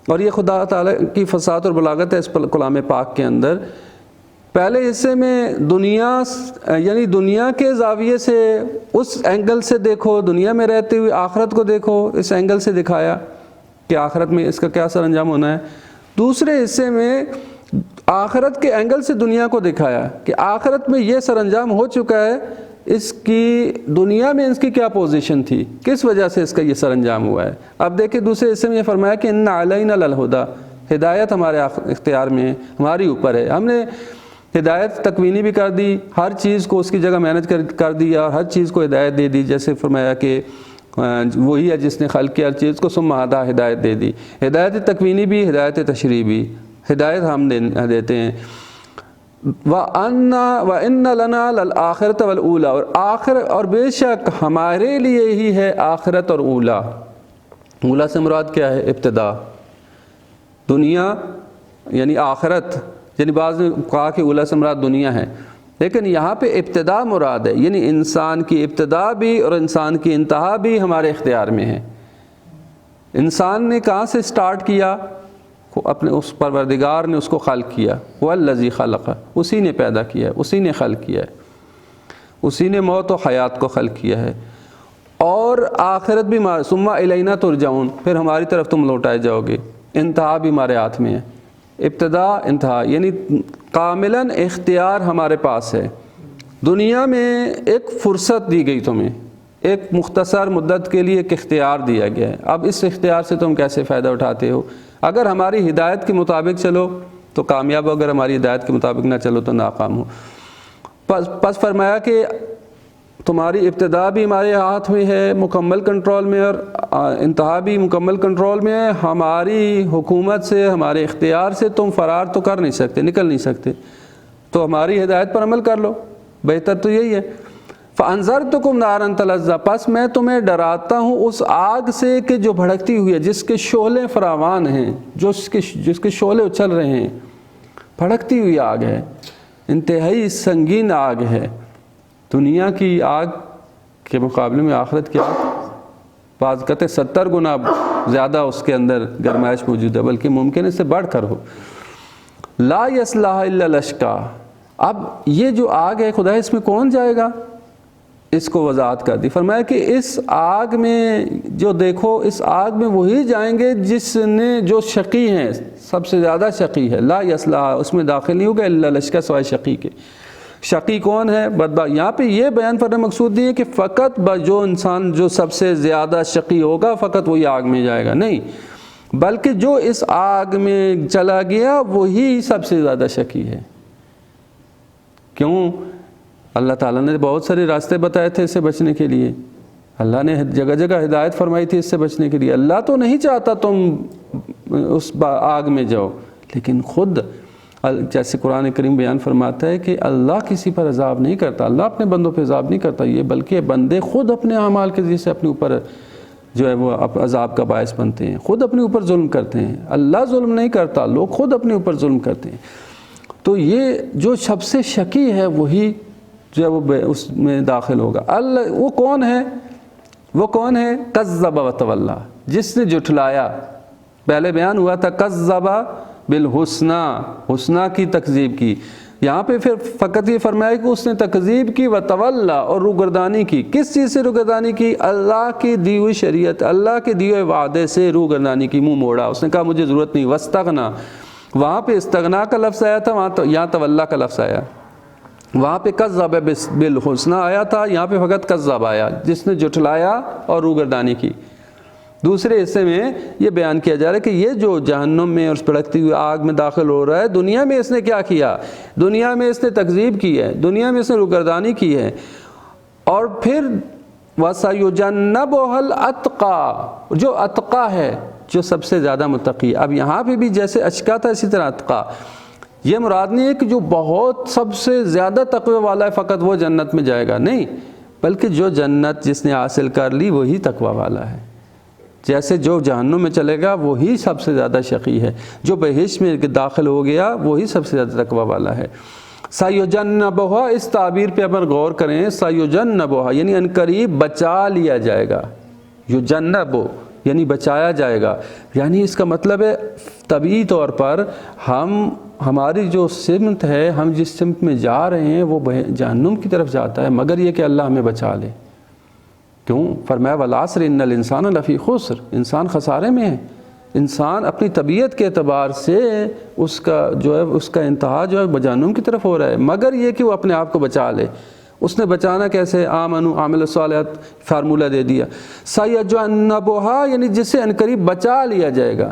اور یہ خدا تعالیٰ کی فصاحت اور بلاغت ہے اس کلام پاک کے اندر. پہلے حصے میں دنیا, یعنی دنیا کے زاویے سے, اس اینگل سے دیکھو, دنیا میں رہتے ہوئے آخرت کو دیکھو, اس اینگل سے دکھایا کہ آخرت میں اس کا کیا سر انجام ہونا ہے. دوسرے حصے میں آخرت کے اینگل سے دنیا کو دکھایا کہ آخرت میں یہ سر انجام ہو چکا ہے, اس کی دنیا میں اس کی کیا پوزیشن تھی, کس وجہ سے اس کا یہ سر انجام ہوا ہے. اب دیکھیں دوسرے حصے میں یہ فرمایا کہ ان علینا للہدیٰ, ہدایت ہمارے اختیار میں ہے, ہماری اوپر ہے. ہم نے ہدایت تکوینی بھی کر دی, ہر چیز کو اس کی جگہ مینج کر دی, اور ہر چیز کو ہدایت دے دی. جیسے فرمایا کہ وہی ہے جس نے خلق کیا ہر چیز کو، ثم ہدا ہدایت دے دی، ہدایت تکوینی بھی، ہدایت تشریعی بھی، ہدایت ہم دیتے ہیں۔ وَإِنَّ لَنَا لَلْآخِرَةَ وَالْأُولَىٰ، اور بے شک ہمارے لیے ہی ہے آخرت اور اولا۔ اولا سے مراد کیا ہے؟ ابتدا، دنیا یعنی آخرت، یعنی بعض نے کہا کہ اولا سے مراد دنیا ہے، لیکن یہاں پہ ابتدا مراد ہے، یعنی انسان کی ابتدا بھی اور انسان کی انتہا بھی ہمارے اختیار میں ہے۔ انسان نے کہاں سے سٹارٹ کیا؟ اپنے اس پروردگار نے اس کو خلق کیا، والذی خلق، اسی نے پیدا کیا ہے، اسی نے خلق کیا ہے، اسی نے موت و حیات کو خلق کیا ہے، اور آخرت بھی ثم الینا ترجعون، پھر ہماری طرف تم لوٹائے جاؤ گے، انتہا بھی ہمارے ہاتھ میں ہے، ابتدا انتہا، یعنی کاملاً اختیار ہمارے پاس ہے۔ دنیا میں ایک فرصت دی گئی تمہیں، ایک مختصر مدت کے لیے ایک اختیار دیا گیا ہے، اب اس اختیار سے تم کیسے فائدہ اٹھاتے ہو؟ اگر ہماری ہدایت کے مطابق چلو تو کامیاب ہو، اگر ہماری ہدایت کے مطابق نہ چلو تو ناکام ہو۔ پس فرمایا کہ تمہاری ابتدا بھی ہمارے ہاتھ میں ہے مکمل کنٹرول میں، اور انتہا بھی مکمل کنٹرول میں ہے۔ ہماری حکومت سے، ہمارے اختیار سے تم فرار تو کر نہیں سکتے، نکل نہیں سکتے، تو ہماری ہدایت پر عمل کر لو، بہتر تو یہی ہے۔ فَأَنذَرْتُكُمْ نَارًا تَلَظَّىٰ، پس میں تمہیں ڈراتا ہوں اس آگ سے کہ جو بھڑکتی ہوئی ہے، جس کے شعلے فراوان ہیں، جس کے شعلے اچھل رہے ہیں، بھڑکتی ہوئی آگ ہے، انتہائی سنگین آگ ہے۔ دنیا کی آگ کے مقابلے میں آخرت کی آگ بعض کہتے 70 گنا زیادہ اس کے اندر گرمائش موجود ہے، بلکہ ممکن ہے اس سے بڑھ کر ہو۔ لا یصلاھا الا الاشقیٰ، اب یہ جو آگ ہے خدا، اس میں کون جائے گا؟ اس کو وضاحت کر دی، فرمایا کہ اس آگ میں جو دیکھو، اس آگ میں وہی جائیں گے جو شقی ہیں، سب سے زیادہ شقی ہے۔ لا یصلاھا، اس میں داخل نہیں ہوگا الا الاشقیٰ، سوائے شقی کے۔ شقی کون ہے؟ یہاں پہ یہ بیان کرنا مقصود نہیں ہے کہ فقط جو انسان جو سب سے زیادہ شقی ہوگا فقط وہی آگ میں جائے گا، نہیں، بلکہ جو اس آگ میں چلا گیا وہی سب سے زیادہ شقی ہے۔ کیوں؟ اللہ تعالیٰ نے بہت سارے راستے بتائے تھے اس سے بچنے کے لیے، اللہ نے جگہ جگہ ہدایت فرمائی تھی اس سے بچنے کے لیے۔ اللہ تو نہیں چاہتا تم اس آگ میں جاؤ، لیکن خود جیسے قرآن کریم بیان فرماتا ہے کہ اللہ کسی پر عذاب نہیں کرتا، اللہ اپنے بندوں پہ عذاب نہیں کرتا، یہ بلکہ بندے خود اپنے اعمال کے ذریعے سے اپنے اوپر جو ہے وہ عذاب کا باعث بنتے ہیں، خود اپنے اوپر ظلم کرتے ہیں۔ اللہ ظلم نہیں کرتا، لوگ خود اپنے اوپر ظلم کرتے ہیں۔ تو یہ جو سب سے شقی ہے وہی جو ہے وہ اس میں داخل ہوگا۔ وہ کون ہے؟ وہ کون ہے؟ کذب وتولی، جس نے جھٹلایا۔ پہلے بیان ہوا تھا کذب بالحسنی، حسنہ کی تکذیب کی، یہاں پہ پھر فقط یہ فرمایا کہ اس نے تکذیب کی، وتولی، اور روگردانی کی۔ کس چیز سے روگردانی کی؟ اللہ کی دی ہوئی شریعت، اللہ کے دیے ہوئے وعدے سے روگردانی کی، منہ موڑا، اس نے کہا مجھے ضرورت نہیں۔ واستغنا، وہاں پہ استغنا کا لفظ آیا تھا، یہاں تولی کا لفظ آیا۔ وہاں پہ کذب بالحسنی آیا تھا، یہاں پہ فقط کذب آیا، جس نے جھٹلایا اور روگردانی کی۔ دوسرے حصے میں یہ بیان کیا جا رہا ہے کہ یہ جو جہنم میں اور اس بھڑکتی ہوئی آگ میں داخل ہو رہا ہے، دنیا میں اس نے کیا کیا؟ دنیا میں اس نے تکذیب کی ہے، دنیا میں اس نے روگردانی کی ہے، اور پھر وَسَيُجَنَّبُهَا الْأَتْقَى، جو اتقیٰ ہے، جو سب سے زیادہ متقی۔ اب یہاں پہ بھی جیسے اشقا تھا اسی طرح اتقیٰ، یہ مراد نہیں ہے کہ جو بہت سب سے زیادہ تقوی والا ہے فقط وہ جنت میں جائے گا، نہیں، بلکہ جو جنت جس نے حاصل کر لی وہی تقوی والا ہے۔ جیسے جو جہنم میں چلے گا وہی سب سے زیادہ شقی ہے، جو بہشت میں داخل ہو گیا وہی سب سے زیادہ تقوی والا ہے۔ سَيُجَنَّبُهَا، اس تعبیر پہ اگر غور کریں، سَيُجَنَّبُهَا یعنی انقریب بچا لیا جائے گا، یجنب یعنی بچایا جائے گا، یعنی اس کا مطلب ہے طبعی طور پر ہماری جو سمت ہے، ہم جس سمت میں جا رہے ہیں وہ جہنم کی طرف جاتا ہے، مگر یہ کہ اللہ ہمیں بچا لے۔ کیوں؟ فرمایا وَالْعَصْرِ إِنَّ الْإِنسَانَ لَفِي خُسْرٍ، انسان خسارے میں ہے۔ انسان اپنی طبیعت کے اعتبار سے اس کا انتہا جو ہے جہنم کی طرف ہو رہا ہے، مگر یہ کہ وہ اپنے آپ کو بچا لے۔ اس نے بچانا کیسے؟ آمنوا عاملوا الصالحات، فارمولہ دے دیا۔ سَيُجَنَّبُهَا یعنی جسے انقریب بچا لیا جائے گا۔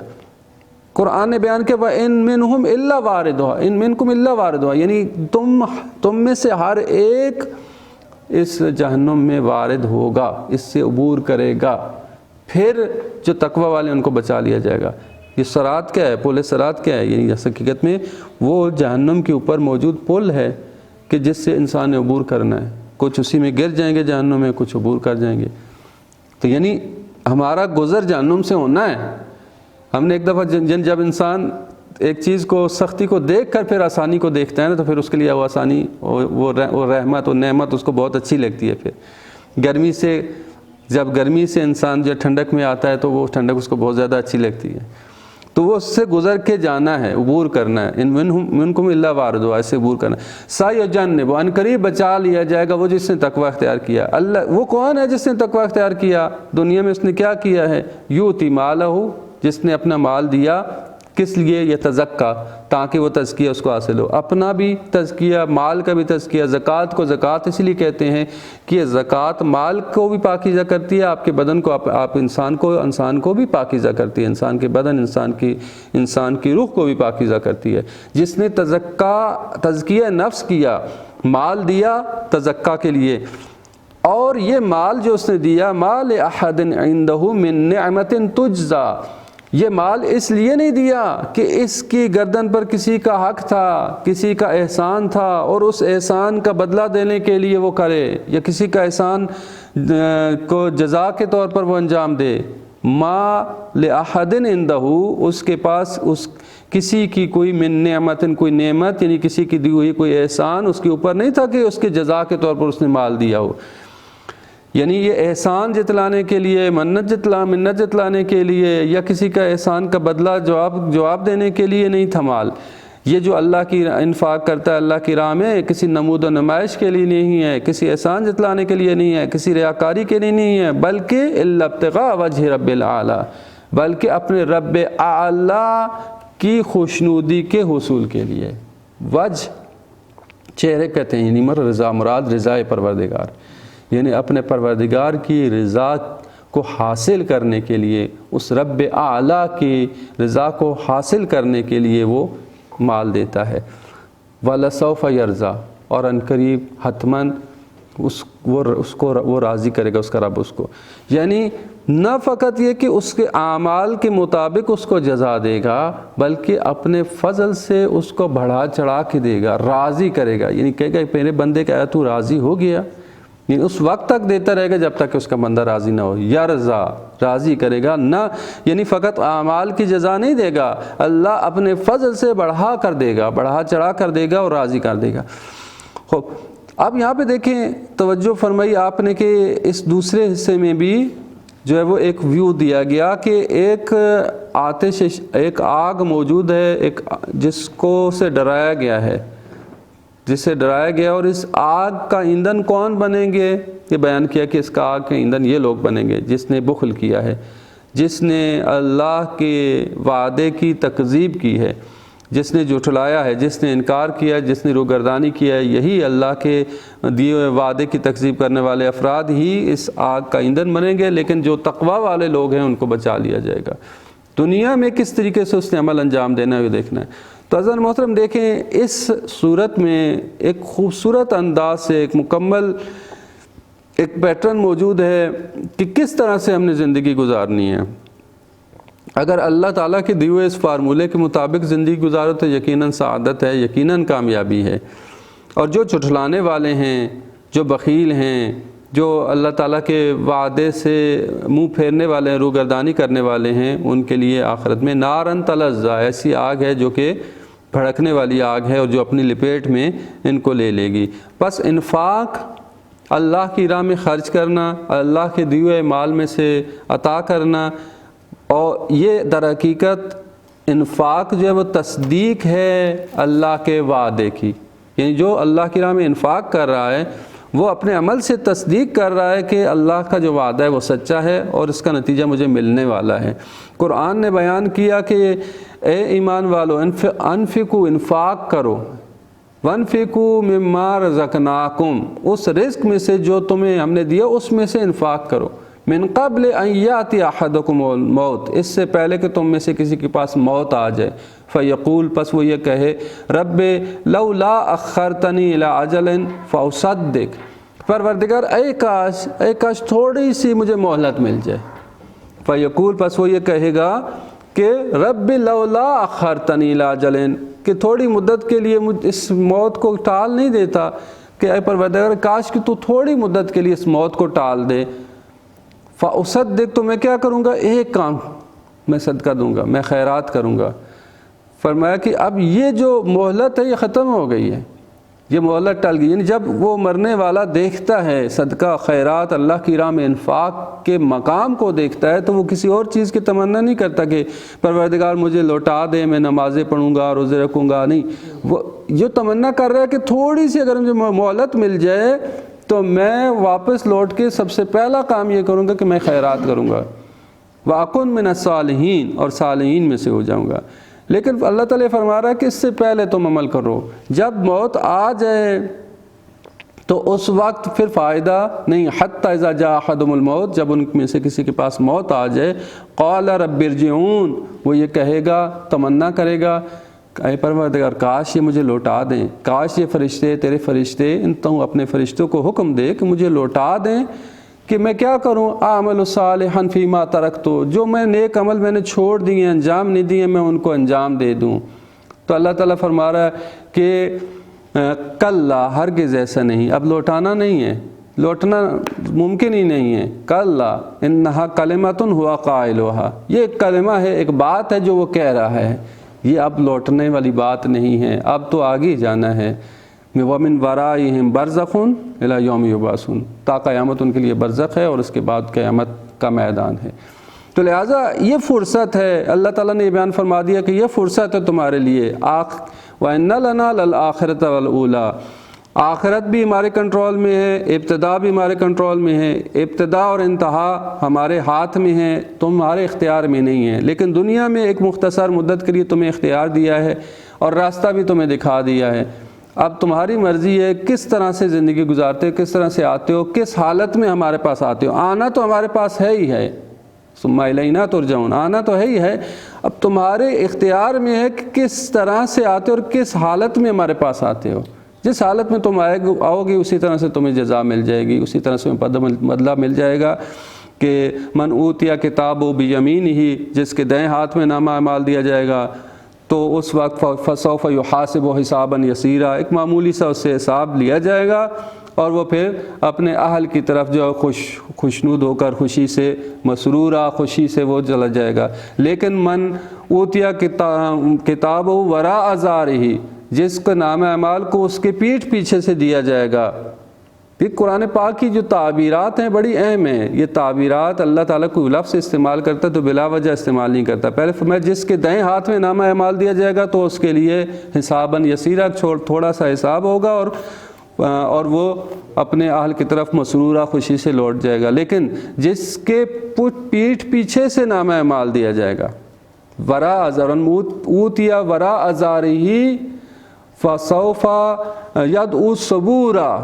قرآن نے بیان کیا وَإِن مِّنْهُمْ إِلَّا وَارِدُهَا، إِن مِّنْكُمْ إِلَّا وَارِدُهَا، یعنی تم میں سے ہر ایک اس جہنم میں وارد ہوگا، اس سے عبور کرے گا، پھر جو تقوی والے ان کو بچا لیا جائے گا۔ یہ صراط کیا ہے؟ پل صراط کیا ہے؟ یعنی حقیقت میں وہ جہنم کے اوپر موجود پل ہے کہ جس سے انسان نے عبور کرنا ہے۔ کچھ اسی میں گر جائیں گے جہنم میں، کچھ عبور کر جائیں گے۔ تو یعنی ہمارا گزر جہنم سے ہونا ہے۔ ہم نے ایک دفعہ جب انسان ایک چیز کو، سختی کو دیکھ کر پھر آسانی کو دیکھتا ہے نا، تو پھر اس کے لیے وہ آسانی، وہ رحمت و نعمت اس کو بہت اچھی لگتی ہے۔ پھر گرمی سے، جب گرمی سے انسان جو ٹھنڈک میں آتا ہے تو وہ ٹھنڈک اس کو بہت زیادہ اچھی لگتی ہے، تو وہ اس سے گزر کے جانا ہے، عبور کرنا ہے۔ ان منکم الا واردھا، ایسے عبور کرنا ہے۔ سیجنب، ان قریب بچا لیا جائے گا وہ جس نے تقوی اختیار کیا۔ اللہ وہ کون ہے جس نے تقوی اختیار کیا؟ دنیا میں اس نے کیا کیا ہے؟ یؤتی مالہ، جس نے اپنا مال دیا، کس لیے؟ یتزکا، تاکہ وہ تزکیہ اس کو حاصل ہو، اپنا بھی تزکیہ، مال کا بھی تزکیہ۔ زکوٰۃ کو زکوٰۃ اس لیے کہتے ہیں کہ زکوٰۃ مال کو بھی پاکیزہ کرتی ہے، آپ کے بدن کو، آپ انسان کو بھی پاکیزہ کرتی ہے، انسان کے بدن، انسان کی روح کو بھی پاکیزہ کرتی ہے۔ جس نے تزکیہ نفس کیا، مال دیا تزکا کے لیے، اور یہ مال جو اس نے دیا، مال احد عندہ من نعمت تجزا، یہ مال اس لیے نہیں دیا کہ اس کی گردن پر کسی کا حق تھا، کسی کا احسان تھا اور اس احسان کا بدلہ دینے کے لیے وہ کرے، یا کسی کا احسان کو جزا کے طور پر وہ انجام دے۔ ما لأحد عندہ، اس کے پاس اس کسی کی کوئی من نعمت، کوئی نعمت یعنی کسی کی دی ہوئی کوئی احسان اس کے اوپر نہیں تھا کہ اس کے جزا کے طور پر اس نے مال دیا ہو۔ یعنی یہ احسان جتلانے کے لیے، منت جتلانے کے لیے، یا کسی کا احسان کا بدلہ جواب دینے کے لیے نہیں تھا مال۔ یہ جو اللہ کی انفاق کرتا ہے اللہ کی راہ میں، کسی نمود و نمائش کے لیے نہیں ہے، کسی احسان جتلانے کے لیے نہیں ہے، کسی ریاکاری کے لیے نہیں ہے، بلکہ الا ابتغاء وجہ رب الاعلیٰ، بلکہ اپنے رب اعلیٰ کی خوشنودی کے حصول کے لیے۔ وجہ چہرے کہتے ہیں، یعنی رضا، مراد رضا پروردگار، یعنی اپنے پروردگار کی رضا کو حاصل کرنے کے لیے، اس رب اعلیٰ کی رضا کو حاصل کرنے کے لیے وہ مال دیتا ہے۔ وَلَسَوْفَ يَرْضَىٰ، اور عنقریب حتماً اس کو وہ راضی کرے گا، اس کا رب اس کو، یعنی نہ فقط یہ کہ اس کے اعمال کے مطابق اس کو جزا دے گا، بلکہ اپنے فضل سے اس کو بڑھا چڑھا کے دے گا، راضی کرے گا۔ یعنی کہے گا میرے بندے کا تو راضی ہو گیا، یعنی اس وقت تک دیتا رہے گا جب تک کہ اس کا بندہ راضی نہ ہو۔ یرضا، راضی کرے گا، نہ یعنی فقط اعمال کی جزا نہیں دے گا، اللہ اپنے فضل سے بڑھا کر دے گا، بڑھا چڑھا کر دے گا اور راضی کر دے گا۔ خوب، اب یہاں پہ دیکھیں، توجہ فرمائی آپ نے کہ اس دوسرے حصے میں بھی جو ہے وہ ایک ویو دیا گیا کہ ایک آتش، ایک آگ موجود ہے، ایک جس کو سے ڈرایا گیا ہے، جس سے ڈرایا گیا، اور اس آگ کا ایندھن کون بنیں گے؟ یہ بیان کیا کہ اس کا آگ کا ایندھن یہ لوگ بنیں گے جس نے بخل کیا ہے، جس نے اللہ کے وعدے کی تکذیب کی ہے، جس نے جھٹلایا ہے، جس نے انکار کیا، جس نے روگردانی کیا ہے۔ یہی اللہ کے دیے ہوئے وعدے کی تکذیب کرنے والے افراد ہی اس آگ کا ایندھن بنیں گے، لیکن جو تقوی والے لوگ ہیں ان کو بچا لیا جائے گا۔ دنیا میں کس طریقے سے اس نے عمل انجام دینا ہے وہ دیکھنا ہے۔ تو عزیزان محترم دیکھیں، اس صورت میں ایک خوبصورت انداز سے ایک مکمل ایک پیٹرن موجود ہے کہ کس طرح سے ہم نے زندگی گزارنی ہے۔ اگر اللہ تعالیٰ کے دیے ہوئے اس فارمولے کے مطابق زندگی گزارو تو یقیناً سعادت ہے، یقیناً کامیابی ہے۔ اور جو جھٹلانے والے ہیں، جو بخیل ہیں، جو اللہ تعالیٰ کے وعدے سے منہ پھیرنے والے ہیں، روگردانی کرنے والے ہیں، ان کے لیے آخرت میں نارن تلظیٰ، ایسی آگ ہے جو کہ بھڑکنے والی آگ ہے اور جو اپنی لپیٹ میں ان کو لے لے گی۔ بس انفاق، اللہ کی راہ میں خرچ کرنا، اللہ کے دیے ہوئے مال میں سے عطا کرنا، اور یہ در حقیقت انفاق جو ہے وہ تصدیق ہے اللہ کے وعدے کی۔ یعنی جو اللہ کی راہ میں انفاق کر رہا ہے وہ اپنے عمل سے تصدیق کر رہا ہے کہ اللہ کا جو وعدہ ہے وہ سچا ہے اور اس کا نتیجہ مجھے ملنے والا ہے۔ قرآن نے بیان کیا کہ اے ایمان والو، انفقوا، انفاق کرو، وانفقوا مما رزقناکم، اس رزق میں سے جو تمہیں ہم نے دیا اس میں سے انفاق کرو، من قبل ان یاتی احدکم الموت، اس سے پہلے کہ تم میں سے کسی کے پاس موت آ جائے، فیقول، پس وہ یہ کہے، رب لولا اخرتنی الی اجل فاصدق، پروردگار اے کاش تھوڑی سی مجھے مہلت مل جائے. فیقول پس وہ یہ کہے گا کہ رب لولا اخرتنی الی اجل، کہ تھوڑی مدت کے لیے اس موت کو ٹال نہیں دیتا، کہ اے پروردگار کاش کہ تو تھوڑی مدت کے لیے اس موت کو ٹال دے. فاصدق، تو میں کیا کروں گا، ایک کام میں صدقہ دوں گا، میں خیرات کروں گا. فرمایا کہ اب یہ جو مہلت ہے یہ ختم ہو گئی ہے، یہ مہلت ٹل گئی. یعنی جب وہ مرنے والا دیکھتا ہے صدقہ خیرات اللہ کی راہ میں انفاق کے مقام کو دیکھتا ہے تو وہ کسی اور چیز کی تمنا نہیں کرتا کہ پروردگار مجھے لوٹا دے، میں نمازیں پڑھوں گا، روزے رکھوں گا. نہیں، وہ یہ تمنا کر رہا ہے کہ تھوڑی سی اگر مجھے مہلت مل جائے تو میں واپس لوٹ کے سب سے پہلا کام یہ کروں گا کہ میں خیرات کروں گا. وَأَكُن مِّنَ الصَّالِحِينَ، اور صالحین میں سے ہو جاؤں گا. لیکن اللہ تعالیٰ فرما رہا ہے کہ اس سے پہلے تم عمل کرو. جب موت آ جائے تو اس وقت پھر فائدہ نہیں. حتی اذا جاء احدهم الموت، جب ان میں سے کسی کے پاس موت آ جائے، قال رب ارجعون، وہ یہ کہے گا، تمنا کرے گا، اے پروردگار کاش یہ مجھے لوٹا دیں، کاش یہ فرشتے، تیرے فرشتے، تو اپنے فرشتوں کو حکم دے کہ مجھے لوٹا دیں کہ میں کیا کروں، اعمل صالحا فیما ترکت، جو میں نیک عمل میں نے چھوڑ دیے، انجام نہیں دیے، میں ان کو انجام دے دوں. تو اللہ تعالیٰ فرما رہا ہے کہ کلا، ہرگز ایسا نہیں، اب لوٹانا نہیں ہے، لوٹنا ممکن ہی نہیں ہے. کلا انہا کلمۃ ہوا قائلھا، یہ ایک کلمہ ہے، ایک بات ہے جو وہ کہہ رہا ہے، یہ اب لوٹنے والی بات نہیں ہے، اب تو آگے جانا ہے. وَمِن وَرَائِهِمْ بَرْزَخٌ إِلَى يَوْمِ يُبْعَثُونَ، تا قیامت ان کے لیے برزخ ہے اور اس کے بعد قیامت کا میدان ہے. تو لہٰذا یہ فرصت ہے، اللہ تعالیٰ نے یہ بیان فرما دیا کہ یہ فرصت ہے تمہارے لیے. وَإِنَّ لَنَا لَلْآخِرَةَ وَالْأُولَىٰ، آخرت بھی ہمارے کنٹرول میں ہے، ابتدا بھی ہمارے کنٹرول میں ہے. ابتدا اور انتہا ہمارے ہاتھ میں ہے، تمہارے اختیار میں نہیں ہے. لیکن دنیا میں ایک مختصر مدت کے لیے تمہیں اختیار دیا ہے اور راستہ بھی تمہیں دکھا دیا ہے. اب تمہاری مرضی ہے کس طرح سے زندگی گزارتے ہو، کس طرح سے آتے ہو، کس حالت میں ہمارے پاس آتے ہو. آنا تو ہمارے پاس ہے ہی ہے، ثم الینا ترجعون، آنا تو ہے ہی ہے. اب تمہارے اختیار میں ہے کہ کس طرح سے آتے ہو اور کس حالت میں ہمارے پاس آتے ہو. جس حالت میں تم آؤ گے اسی طرح سے تمہیں جزا مل جائے گی، اسی طرح سے بدلہ مل جائے گا. کہ من اوتیا کتابہ بیمینہ، جس کے دائیں ہاتھ میں نامہ اعمال دیا جائے گا تو اس وقت فسوف یحاسب حسابا یسیرا، ایک معمولی سا اس سے حساب لیا جائے گا اور وہ پھر اپنے اہل کی طرف جو خوشنود ہو کر خوشی سے مسرورہ، خوشی سے وہ چلا جائے گا. لیکن من اوتیا کتابہ وراء ظہرہ، جس کا نام اعمال کو اس کے پیٹھ پیچھے سے دیا جائے گا. پھر قرآن پاک کی جو تعبیرات ہیں بڑی اہم ہیں. یہ تعبیرات اللہ تعالیٰ کوئی لفظ استعمال کرتا ہے تو بلا وجہ استعمال نہیں کرتا. پہلے فرمایا جس کے دائیں ہاتھ میں نامہ اعمال دیا جائے گا تو اس کے لیے حساباً یسیرا، تھوڑا سا حساب ہوگا اور وہ اپنے اہل کی طرف مسرورہ خوشی سے لوٹ جائے گا. لیکن جس کے پیٹھ پیچھے سے نامہ اعمال دیا جائے گا، وراء ظہرہ، اوتیا وراء ظہرہ فسوف یدعو ثبورا،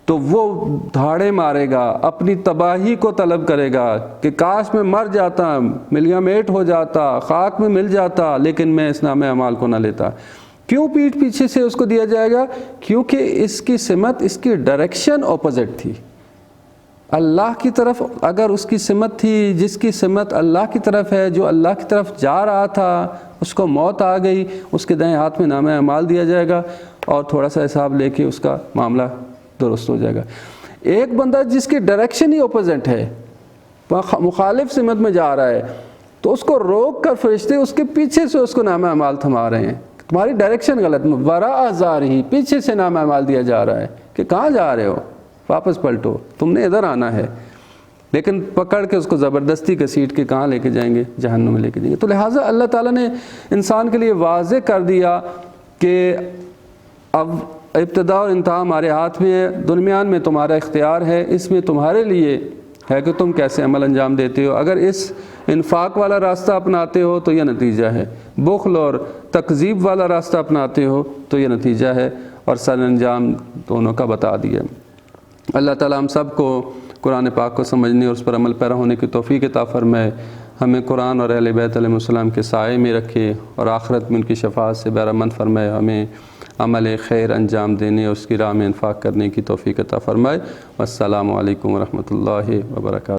تو وہ دھاڑے مارے گا، اپنی تباہی کو طلب کرے گا کہ کاش میں مر جاتا، ملیا میٹ ہو جاتا، خاک میں مل جاتا، لیکن میں اس نامہ اعمال کو نہ لیتا. کیوں پیٹھ پیچھے سے اس کو دیا جائے گا؟ کیونکہ اس کی سمت، اس کی ڈائریکشن اپوزٹ تھی. اللہ کی طرف اگر اس کی سمت تھی، جس کی سمت اللہ کی طرف ہے، جو اللہ کی طرف جا رہا تھا، اس کو موت آ گئی، اس کے دائیں ہاتھ میں نامہ اعمال دیا جائے گا اور تھوڑا سا حساب لے کے اس کا معاملہ درست ہو جائے گا. ایک بندہ جس کی ڈائریکشن ہی اپوزٹ ہے، مخالف سمت میں جا رہا ہے، تو اس کو روک کر فرشتے اس کے پیچھے سے اس کو نامہ اعمال تھما رہے ہیں. تمہاری ڈائریکشن غلط، وراء ظہرہ، پیچھے سے نامہ اعمال دیا جا رہا ہے کہ کہاں جا رہے ہو، واپس پلٹو، تم نے ادھر آنا ہے. لیکن پکڑ کے اس کو زبردستی گھسیٹ کے کہاں لے کے جائیں گے؟ جہنم میں لے کے جائیں گے. تو لہٰذا اللہ تعالیٰ نے انسان کے لیے واضح کر دیا کہ اب ابتدا اور انتہا ہمارے ہاتھ میں ہے، درمیان میں تمہارا اختیار ہے، اس میں تمہارے لیے ہے کہ تم کیسے عمل انجام دیتے ہو. اگر اس انفاق والا راستہ اپناتے ہو تو یہ نتیجہ ہے، بخل اور تکذیب والا راستہ اپناتے ہو تو یہ نتیجہ ہے، اور سر انجام دونوں کا بتا دیا. اللہ تعالیٰ ہم سب کو قرآن پاک کو سمجھنے اور اس پر عمل پیرا ہونے کی توفیق عطا فرمائے. ہمیں قرآن اور اہل بیت علیہ السلام کے سائے میں رکھے اور آخرت میں ان کی شفاعت سے بہرہ مند فرمائے. ہمیں عمل خیر انجام دینے اور اس کی راہ میں انفاق کرنے کی توفیق عطا فرمائے۔ والسلام علیکم ورحمۃ اللہ وبرکاتہ۔